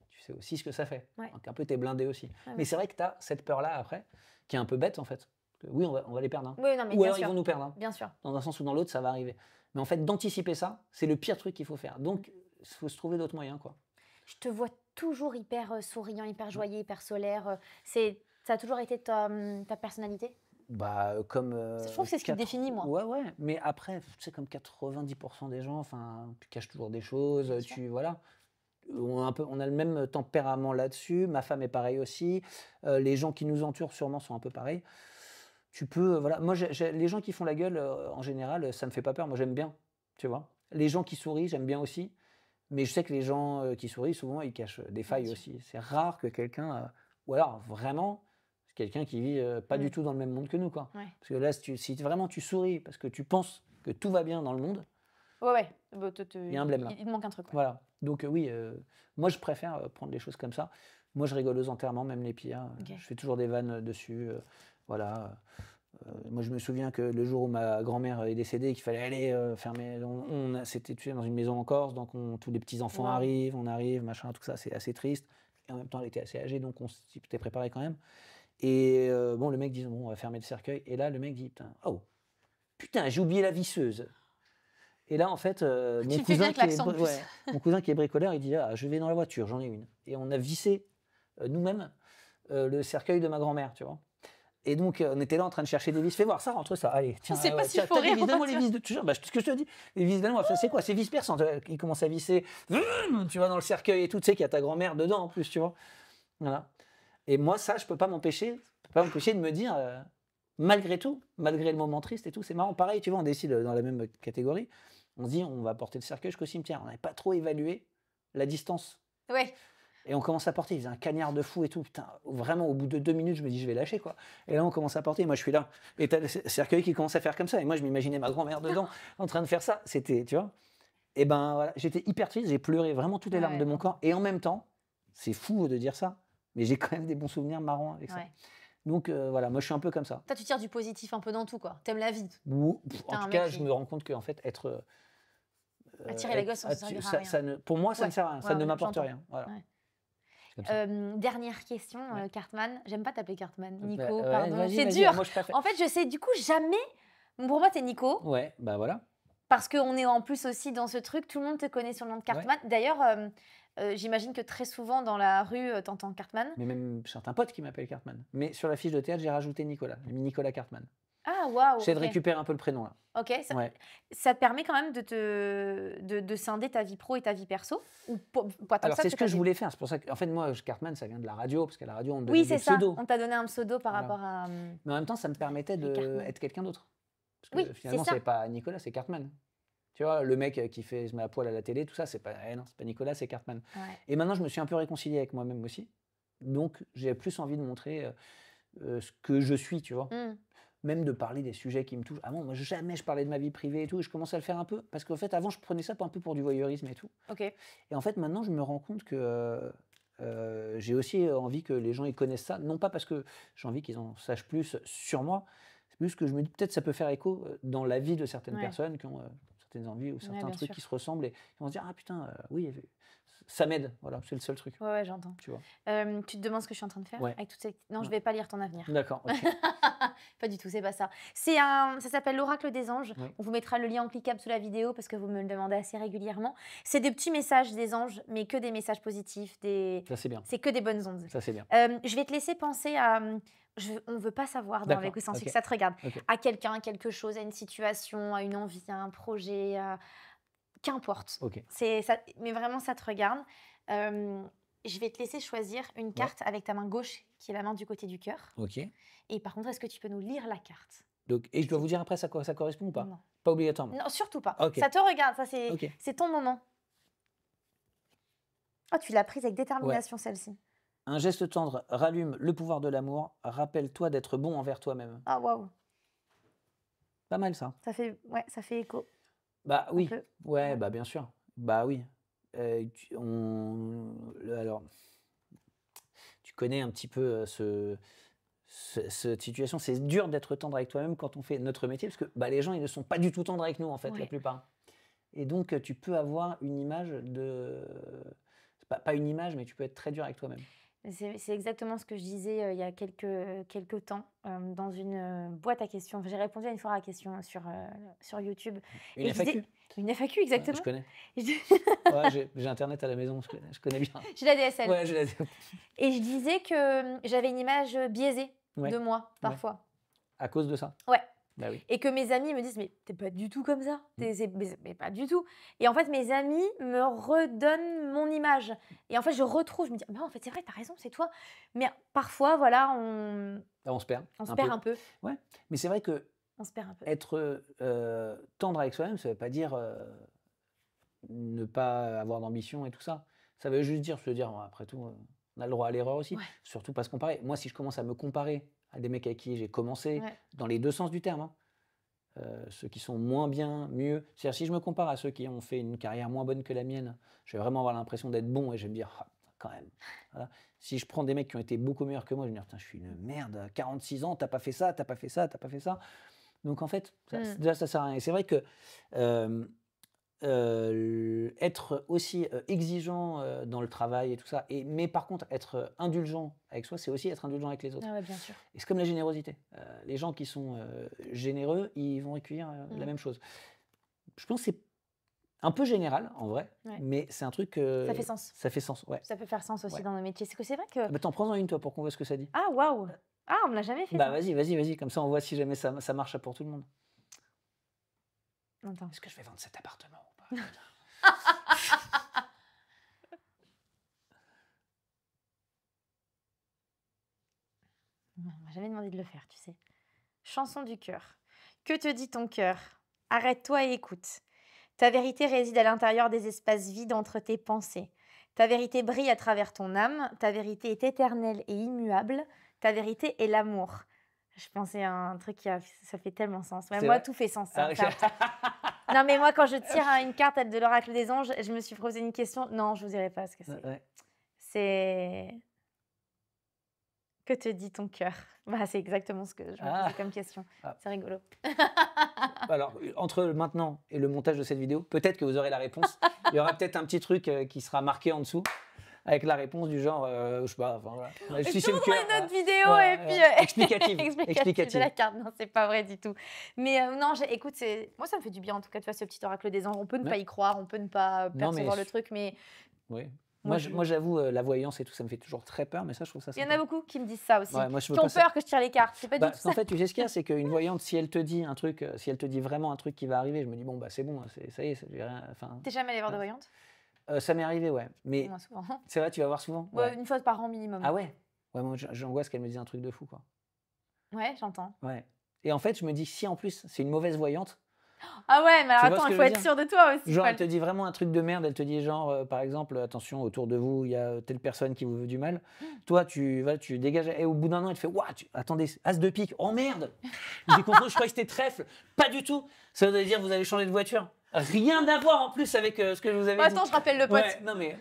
[SPEAKER 2] tu sais aussi ce que ça fait.
[SPEAKER 1] Ouais.
[SPEAKER 2] Donc un peu, t'es blindé aussi.
[SPEAKER 1] Ouais,
[SPEAKER 2] mais c'est vrai que tu as cette peur-là après, qui est un peu bête en fait. Oui, on va les perdre. Hein.
[SPEAKER 1] Oui, non, mais
[SPEAKER 2] ou alors ils vont nous perdre. Hein.
[SPEAKER 1] Bien sûr.
[SPEAKER 2] Dans un sens ou dans l'autre, ça va arriver. Mais en fait, d'anticiper ça, c'est le pire truc qu'il faut faire. Donc, il faut se trouver d'autres moyens, quoi.
[SPEAKER 1] Je te vois toujours hyper souriant, hyper joyeux, hyper solaire. Ça a toujours été ta personnalité?
[SPEAKER 2] Bah, comme.
[SPEAKER 1] Je trouve que c'est ce qui te définit, moi.
[SPEAKER 2] Ouais. Mais après, tu sais, comme 90% des gens, tu caches toujours des choses. Voilà. On a le même tempérament là-dessus. Ma femme est pareille aussi. Les gens qui nous entourent, sûrement, sont un peu pareils. Tu peux, voilà. Moi, les gens qui font la gueule, en général, ça me fait pas peur. Moi, j'aime bien, tu vois. Les gens qui sourient, j'aime bien aussi. Mais je sais que les gens qui sourient, souvent, ils cachent des failles aussi. C'est rare que quelqu'un, ou alors vraiment, c'est quelqu'un qui vit pas du tout dans le même monde que nous, quoi.
[SPEAKER 1] Ouais.
[SPEAKER 2] Parce que là, si vraiment tu souris parce que tu penses que tout va bien dans le monde,
[SPEAKER 1] ouais.
[SPEAKER 2] Il y a un blême là.
[SPEAKER 1] Il te manque un truc. Ouais.
[SPEAKER 2] Voilà. Donc oui, moi je préfère prendre les choses comme ça. Moi je rigole aux enterrements, même les pires.
[SPEAKER 1] Ok.
[SPEAKER 2] Je fais toujours des vannes dessus. Voilà. Moi je me souviens que le jour où ma grand-mère est décédée, qu'il fallait aller fermer. C'était dans une maison en Corse, donc tous les petits-enfants
[SPEAKER 1] Wow.
[SPEAKER 2] arrivent, on arrive, machin, tout ça, c'est assez triste. Et en même temps, elle était assez âgée, donc on s'était préparé quand même. Et bon, le mec dit bon, on va fermer le cercueil. Et là, le mec dit putain, j'ai oublié la visseuse. Et là, en fait, mon cousin qui est bricoleur, il dit je vais dans la voiture, j'en ai une. Et on a vissé nous-mêmes le cercueil de ma grand-mère, tu vois. Et donc, on était là en train de chercher des vis. Fais voir ça, rentre ça. Allez, tiens,
[SPEAKER 1] pas si
[SPEAKER 2] tiens,
[SPEAKER 1] faut rire.
[SPEAKER 2] Donne-moi les vis de toujours. Ce que je te dis, les vis danois, c'est quoi? C'est vis perçantes. Il commence à visser, tu vois, dans le cercueil et tout. Tu sais qu'il y a ta grand-mère dedans en plus, tu vois. Voilà. Et moi, ça, je peux pas m'empêcher de me dire, malgré tout, malgré le moment triste et tout, c'est marrant. Pareil, tu vois, on décide dans la même catégorie. On se dit, on va porter le cercueil jusqu'au cimetière. On n'avait pas trop évalué la distance.
[SPEAKER 1] Ouais.
[SPEAKER 2] Et on commence à porter, il faisait un cagnard de fou et tout. Putain, vraiment, au bout de 2 minutes, je me dis, je vais lâcher, quoi. Et là, on commence à porter, moi, je suis là. Et t'as le cercueil qui commence à faire comme ça. Et moi, je m'imaginais ma grand-mère dedans, en train de faire ça. C'était, tu vois. Et ben, voilà, j'étais hyper triste, j'ai pleuré vraiment toutes les larmes de mon corps. Et en même temps, c'est fou de dire ça, mais j'ai quand même des bons souvenirs marrants avec ça. Donc, voilà, moi, je suis un peu comme ça.
[SPEAKER 1] Toi, tu tires du positif un peu dans tout, quoi. T'aimes la vie.
[SPEAKER 2] En tout cas, je me rends compte qu'en fait, être...
[SPEAKER 1] attirer la gosse, ça ne servira à rien.
[SPEAKER 2] Pour moi, ça ne sert à rien, ça ne m'apporte rien. Voilà.
[SPEAKER 1] Dernière question, Cartman. J'aime pas t'appeler Cartman. Nico, pardon.
[SPEAKER 2] C'est
[SPEAKER 1] dur. En fait, je sais du coup jamais. Pour moi, t'es Nico.
[SPEAKER 2] Ouais, bah voilà.
[SPEAKER 1] Parce qu'on est en plus aussi dans ce truc, tout le monde te connaît sur le nom de Cartman. Ouais. D'ailleurs, j'imagine que très souvent dans la rue, t'entends Cartman.
[SPEAKER 2] Mais même certains potes qui m'appellent Cartman. Mais sur la fiche de théâtre, j'ai rajouté Nicolas, j'ai mis Nicolas Cartman.
[SPEAKER 1] Ah, waouh.
[SPEAKER 2] J'essaie de récupérer un peu le prénom là.
[SPEAKER 1] Ok, ça te permet quand même de scinder ta vie pro et ta vie perso ou pas
[SPEAKER 2] Alors c'est ce que je voulais faire, c'est pour ça que en fait moi Cartman ça vient de la radio parce qu'à la radio on me
[SPEAKER 1] donnait
[SPEAKER 2] des pseudos.
[SPEAKER 1] Oui, c'est ça, on t'a donné un pseudo par rapport à...
[SPEAKER 2] Mais en même temps ça me permettait d'être quelqu'un d'autre. Parce que finalement c'est pas Nicolas, c'est Cartman. Tu vois, le mec qui se met à poil à la télé, tout ça, c'est pas Nicolas, c'est Cartman. Ouais. Et maintenant je me suis un peu réconcilié avec moi-même aussi. Donc j'ai plus envie de montrer ce que je suis, tu vois. Même de parler des sujets qui me touchent. Avant, moi, jamais je parlais de ma vie privée et tout. Et je commence à le faire un peu. Parce qu'en fait, avant, je prenais ça un peu pour du voyeurisme et tout.
[SPEAKER 1] Okay.
[SPEAKER 2] Et en fait, maintenant, je me rends compte que j'ai aussi envie que les gens ils connaissent ça. Non pas parce que j'ai envie qu'ils en sachent plus sur moi. C'est plus que je me dis peut-être ça peut faire écho dans la vie de certaines personnes qui ont certaines envies ou certains trucs qui se ressemblent. Et ils vont se dire, ah putain, oui, ça m'aide. Voilà, c'est le seul truc.
[SPEAKER 1] Ouais, j'entends.
[SPEAKER 2] Tu vois.
[SPEAKER 1] Tu te demandes ce que je suis en train de faire avec toutes ces... Non, je vais pas lire ton avenir.
[SPEAKER 2] D'accord. Okay.
[SPEAKER 1] Pas du tout, c'est pas ça. Ça s'appelle l'Oracle des Anges. On vous mettra le lien en cliquable sous la vidéo parce que vous me le demandez assez régulièrement. C'est des petits messages des anges, mais que des messages positifs. Ça, c'est bien. C'est que des bonnes ondes.
[SPEAKER 2] Ça, c'est bien.
[SPEAKER 1] Je vais te laisser penser à... on ne veut pas savoir dans Avec ou sans sucre, ça te regarde. À quelqu'un, à quelque chose, à une situation, à une envie, à un projet, qu'importe. Mais vraiment, ça te regarde. Je vais te laisser choisir une carte avec ta main gauche, qui est la main du côté du cœur.
[SPEAKER 2] Ok.
[SPEAKER 1] Et par contre, est-ce que tu peux nous lire la carte?
[SPEAKER 2] Donc, et je dois vous dire après ça correspond ou pas?
[SPEAKER 1] Non.
[SPEAKER 2] Pas obligatoirement.
[SPEAKER 1] Non, surtout pas. Ça te regarde, ça c'est ton moment. Oh, tu l'as prise avec détermination, celle-ci.
[SPEAKER 2] Un geste tendre rallume le pouvoir de l'amour. Rappelle-toi d'être bon envers toi-même.
[SPEAKER 1] Ah, waouh.
[SPEAKER 2] Pas mal ça.
[SPEAKER 1] Ça fait écho.
[SPEAKER 2] Bah oui. Ouais, bah bien sûr. Bah oui. Alors, tu connais un petit peu cette situation. C'est dur d'être tendre avec toi-même quand on fait notre métier parce que les gens ils ne sont pas du tout tendres avec nous en fait, la plupart. Et donc tu peux avoir une image de... Pas une image, mais tu peux être très dur avec toi-même.
[SPEAKER 1] C'est exactement ce que je disais il y a quelques temps dans une boîte à questions. J'ai répondu à une fois à la question sur YouTube.
[SPEAKER 2] Une FAQ.
[SPEAKER 1] Une FAQ, exactement.
[SPEAKER 2] Ouais, je connais. J'ai Internet à la maison, je connais bien.
[SPEAKER 1] J'ai la DSL.
[SPEAKER 2] Ouais, j'ai la DSL.
[SPEAKER 1] Et je disais que j'avais une image biaisée de moi, parfois.
[SPEAKER 2] Ouais. À cause de ça?
[SPEAKER 1] Ouais.
[SPEAKER 2] Bah oui.
[SPEAKER 1] Et que mes amis me disent, mais t'es pas du tout comme ça. Mais pas du tout. Et en fait, mes amis me redonnent mon image. Et en fait, je retrouve, je me dis, en fait, c'est vrai, t'as raison, c'est toi. Mais parfois, voilà,
[SPEAKER 2] on se perd.
[SPEAKER 1] On se perd un peu.
[SPEAKER 2] Ouais. Mais c'est vrai que
[SPEAKER 1] on se perd un peu.
[SPEAKER 2] Être tendre avec soi-même, ça veut pas dire ne pas avoir d'ambition et tout ça. Ça veut juste dire, après tout, on a le droit à l'erreur aussi. Ouais. Surtout pas se comparer. Moi, si je commence à me comparer à des mecs avec qui j'ai commencé, dans les deux sens du terme, ceux qui sont moins bien, mieux. C'est-à-dire, si je me compare à ceux qui ont fait une carrière moins bonne que la mienne, je vais vraiment avoir l'impression d'être bon et je vais me dire, ah, quand même. Voilà. Si je prends des mecs qui ont été beaucoup meilleurs que moi, je vais me dire, je suis une merde, à 46 ans, t'as pas fait ça, t'as pas fait ça, t'as pas fait ça. Donc en fait, déjà, ça sert à rien. Et c'est vrai que être aussi exigeant dans le travail et tout ça, mais par contre être indulgent avec soi, c'est aussi être indulgent avec les autres.
[SPEAKER 1] Ah ouais, bien sûr.
[SPEAKER 2] Et c'est comme la générosité. Les gens qui sont généreux, ils vont recueillir la même chose. Je pense que c'est un peu général en vrai, mais c'est un truc que
[SPEAKER 1] ça fait sens.
[SPEAKER 2] Ça fait sens, ouais.
[SPEAKER 1] Ça peut faire sens aussi dans nos métiers. C'est que c'est vrai que.
[SPEAKER 2] Bah, t'en prends-en une toi pour qu'on voit ce que ça dit.
[SPEAKER 1] Ah waouh. Ah, on me l'a jamais fait.
[SPEAKER 2] Bah vas-y, comme ça on voit si jamais ça marche pour tout le monde.
[SPEAKER 1] Attends.
[SPEAKER 2] Est-ce que je vais vendre cet appartement ou pas?
[SPEAKER 1] On m'a jamais demandé de le faire, tu sais. Chanson du cœur. Que te dit ton cœur? Arrête-toi et écoute. Ta vérité réside à l'intérieur des espaces vides entre tes pensées. Ta vérité brille à travers ton âme. Ta vérité est éternelle et immuable. Ta vérité est l'amour. Je pensais à un truc ça fait tellement sens. Ouais, moi, tout fait sens.
[SPEAKER 2] Ah,
[SPEAKER 1] non, mais moi, quand je tire une carte de l'oracle des anges, je me suis posé une question. Non, je vous dirai pas ce que c'est. C'est... Que te dit ton cœur? Bah, c'est exactement ce que je me posais comme question. C'est rigolo.
[SPEAKER 2] Alors, entre maintenant et le montage de cette vidéo, peut-être que vous aurez la réponse. Il y aura peut-être un petit truc qui sera marqué en dessous avec la réponse du genre, je sais pas, enfin voilà.
[SPEAKER 1] Je suis une autre vidéo et puis explicative de la carte. Non, c'est pas vrai du tout. Mais non, écoute, moi ça me fait du bien en tout cas de faire ce petit oracle des anges. On peut ne pas y croire, on peut ne pas percevoir le truc, mais.
[SPEAKER 2] Oui. Moi, j'avoue, la voyance et tout, ça me fait toujours très peur, mais ça, je trouve ça sympa.
[SPEAKER 1] Il y en a beaucoup qui me disent ça aussi,
[SPEAKER 2] ouais, moi,
[SPEAKER 1] qui ont peur que je tire les cartes. C'est pas du tout ça.
[SPEAKER 2] En fait, tu sais ce qu'il y a, c'est qu'une voyante, si elle te dit un truc, si elle te dit vraiment un truc qui va arriver, je me dis, bon, bah c'est bon, ça y est, j'ai rien.
[SPEAKER 1] T'es jamais allé voir de voyante?
[SPEAKER 2] Ça m'est arrivé, ouais. Mais
[SPEAKER 1] moi, souvent.
[SPEAKER 2] C'est vrai, tu vas voir souvent?
[SPEAKER 1] Ouais. Une fois par an minimum.
[SPEAKER 2] Ah ouais? Ouais, moi, j'angoisse qu'elle me dise un truc de fou, quoi.
[SPEAKER 1] Ouais, j'entends.
[SPEAKER 2] Ouais. Et en fait, je me dis, si en plus, c'est une mauvaise voyante.
[SPEAKER 1] Ah ouais, mais alors attends, il faut être sûr de toi aussi.
[SPEAKER 2] Genre, elle te dit vraiment un truc de merde, elle te dit genre, par exemple, attention, autour de vous, il y a telle personne qui vous veut du mal. Toi, tu dégages, et au bout d'un an, elle te fait, ouah, attendez, as de pique, oh merde! J'ai compris, je croyais que c'était trèfle. Pas du tout. Ça veut dire que vous allez changer de voiture. Rien à voir en plus avec ce que je vous avais dit.
[SPEAKER 1] Attends, je rappelle le pote.
[SPEAKER 2] Ouais, non mais,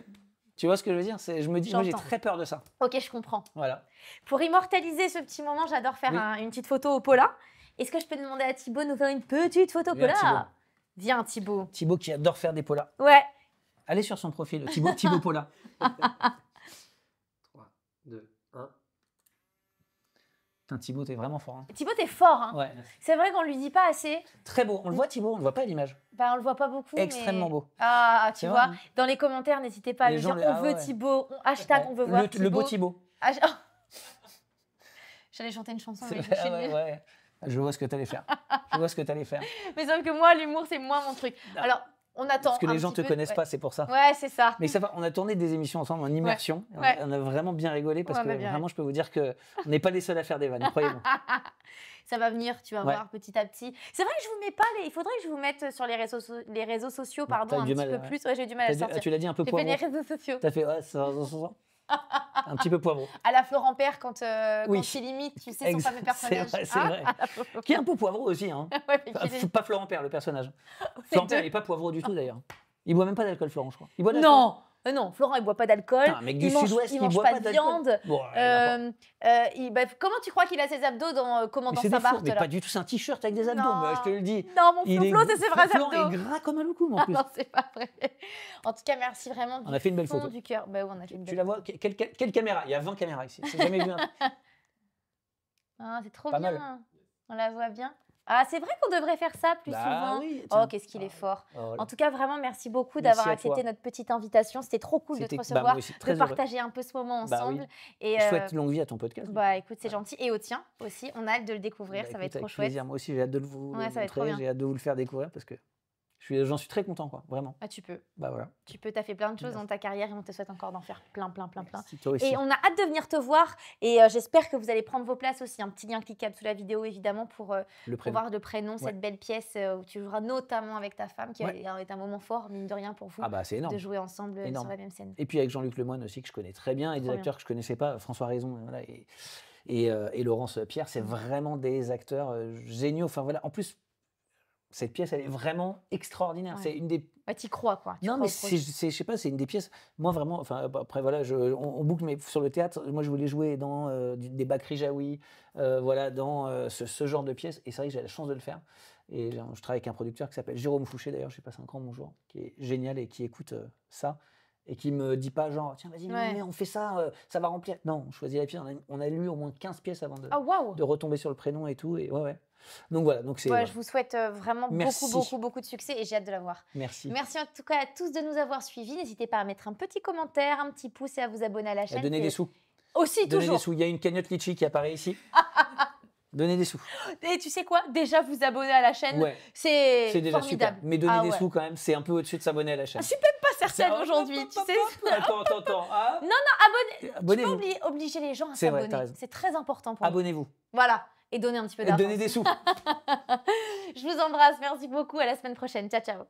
[SPEAKER 2] tu vois ce que je veux dire? Je me dis, moi j'ai très peur de ça.
[SPEAKER 1] Ok, je comprends.
[SPEAKER 2] Voilà.
[SPEAKER 1] Pour immortaliser ce petit moment, j'adore faire une petite photo au Paula. Est-ce que je peux demander à Thibaut de nous faire une petite photo Paula? Viens, Thibaut.
[SPEAKER 2] Thibaut qui adore faire des Paulas.
[SPEAKER 1] Ouais.
[SPEAKER 2] Allez sur son profil, Thibaut Paula. 3, 2, 1. Putain, Thibaut, t'es vraiment fort. Hein.
[SPEAKER 1] Thibaut, t'es fort. Hein.
[SPEAKER 2] Ouais.
[SPEAKER 1] C'est vrai qu'on lui dit pas assez.
[SPEAKER 2] Très beau. On le voit, Thibaut, on le voit pas à l'image.
[SPEAKER 1] Bah, on le voit pas beaucoup.
[SPEAKER 2] Extrêmement beau.
[SPEAKER 1] Ah, tu vois, dans les commentaires, n'hésitez pas à lui dire on veut Thibaut, hashtag on veut voir Thibaut.
[SPEAKER 2] Le beau Thibaut.
[SPEAKER 1] J'allais chanter une chanson.
[SPEAKER 2] Mais je vois ce que t'allais faire.
[SPEAKER 1] Mais sauf que moi, l'humour, c'est moins mon truc. Alors, on attend.
[SPEAKER 2] Parce que les gens te connaissent pas, c'est pour ça.
[SPEAKER 1] Ouais, c'est ça.
[SPEAKER 2] Mais ça va, on a tourné des émissions ensemble en immersion. Ouais. On a vraiment bien rigolé parce que vraiment, je peux vous dire qu'on n'est pas les seuls à faire des vannes, croyez-moi.
[SPEAKER 1] Ça va venir, tu vas voir petit à petit. C'est vrai que je vous mets pas il faudrait que je vous mette sur les réseaux sociaux, pardon, un petit peu plus. Ouais, j'ai du mal à sortir.
[SPEAKER 2] Tu l'as dit un peu poivron.
[SPEAKER 1] J'ai fait les réseaux sociaux.
[SPEAKER 2] T'as fait un petit peu poivron.
[SPEAKER 1] À la Florent Père, quand il imite, tu sais, son fameux personnage.
[SPEAKER 2] C'est vrai. Qui est un peu poivreau aussi. Hein. Pas Florent Père, le personnage. Florent Père, il n'est pas poivreau du tout d'ailleurs. Il boit même pas d'alcool, Florent, je crois. Il boit
[SPEAKER 1] non, Florent, il boit pas d'alcool.
[SPEAKER 2] Un mec du Sud-Ouest, il mange pas de viande.
[SPEAKER 1] Comment tu crois qu'il a ses abdos dans Saint-Barth?
[SPEAKER 2] Mais pas du tout, c'est un t-shirt avec des abdos, je te le dis.
[SPEAKER 1] Non, mon Flo, c'est ses vrais abdos.
[SPEAKER 2] Florent est gras comme un loukoum en plus.
[SPEAKER 1] Non, c'est pas vrai. En tout cas, merci vraiment
[SPEAKER 2] on a fait une belle photo
[SPEAKER 1] du cœur. Bah oui, on a fait une belle
[SPEAKER 2] Tu la vois? Quelle caméra? Il y a 20 caméras ici. J'ai jamais vu un.
[SPEAKER 1] Ah, c'est trop bien. Mal. On la voit bien. Ah, c'est vrai qu'on devrait faire ça plus souvent. Oui, oh, qu'est-ce qu'il est fort. En tout cas, vraiment, merci beaucoup d'avoir accepté notre petite invitation. C'était trop cool de te recevoir, de partager un peu ce moment ensemble.
[SPEAKER 2] Et je souhaite longue vie à ton podcast.
[SPEAKER 1] Bah, écoute, c'est gentil. Et au tien aussi, on a hâte de le découvrir. Ça va être trop chouette.
[SPEAKER 2] Plaisir. Moi aussi, j'ai hâte de vous montrer. J'ai hâte de vous le faire découvrir parce que j'en suis très content, quoi, vraiment.
[SPEAKER 1] Ah, tu peux.
[SPEAKER 2] Bah voilà.
[SPEAKER 1] Tu peux, t'as fait plein de choses dans ta carrière et on te souhaite encore d'en faire plein.
[SPEAKER 2] Merci, toi aussi.
[SPEAKER 1] Et on a hâte de venir te voir et j'espère que vous allez prendre vos places aussi. Un petit lien cliquable sous la vidéo, évidemment, pour voir le prénom, cette belle pièce où tu joueras notamment avec ta femme, qui est un moment fort, mine de rien, pour vous,
[SPEAKER 2] c'est énorme.
[SPEAKER 1] De jouer ensemble sur la même scène.
[SPEAKER 2] Et puis avec Jean-Luc Lemoyne aussi, que je connais très bien, et des acteurs que je connaissais pas, François Raison, voilà, et Laurence Pierre, c'est vraiment des acteurs géniaux. Enfin voilà, en plus, cette pièce, elle est vraiment extraordinaire. C'est une des...
[SPEAKER 1] t'y crois, quoi.
[SPEAKER 2] Non, mais je sais pas, c'est une des pièces... Moi, vraiment, enfin, après, voilà, on boucle, mais sur le théâtre, moi, je voulais jouer dans des Bakri Jaoui, voilà, dans ce genre de pièces. Et c'est vrai que j'ai la chance de le faire. Et je travaille avec un producteur qui s'appelle Jérôme Fouché, d'ailleurs, je lui passe un grand bonjour, qui est génial et qui écoute ça. Et qui me dit pas genre, tiens, vas-y, on fait ça, ça va remplir. Non, on choisit la pièce. On a lu au moins 15 pièces avant de retomber sur le prénom et tout. Et ouais. Donc voilà. Donc
[SPEAKER 1] je vous souhaite vraiment beaucoup de succès et j'ai hâte de la voir.
[SPEAKER 2] Merci.
[SPEAKER 1] Merci en tout cas à tous de nous avoir suivis. N'hésitez pas à mettre un petit commentaire, un petit pouce et à vous abonner à la chaîne.
[SPEAKER 2] Donner des sous.
[SPEAKER 1] Aussi,
[SPEAKER 2] Donner
[SPEAKER 1] toujours.
[SPEAKER 2] Des sous. Il y a une cagnotte Litchi qui apparaît ici. Donnez des sous.
[SPEAKER 1] Et tu sais quoi? Déjà, vous abonner à la chaîne, c'est déjà formidable.
[SPEAKER 2] Super. Mais donner des sous, quand même, c'est un peu au-dessus de s'abonner à la chaîne.
[SPEAKER 1] Je suis même pas certaine aujourd'hui, tu sais.
[SPEAKER 2] Attends. Ah.
[SPEAKER 1] Non, abonnez-vous. Tu peux pas obliger les gens à s'abonner. C'est très important pour nous.
[SPEAKER 2] Abonnez-vous.
[SPEAKER 1] Voilà. Et donnez un petit peu d'argent.
[SPEAKER 2] Donnez des sous.
[SPEAKER 1] Je vous embrasse. Merci beaucoup. À la semaine prochaine. Ciao.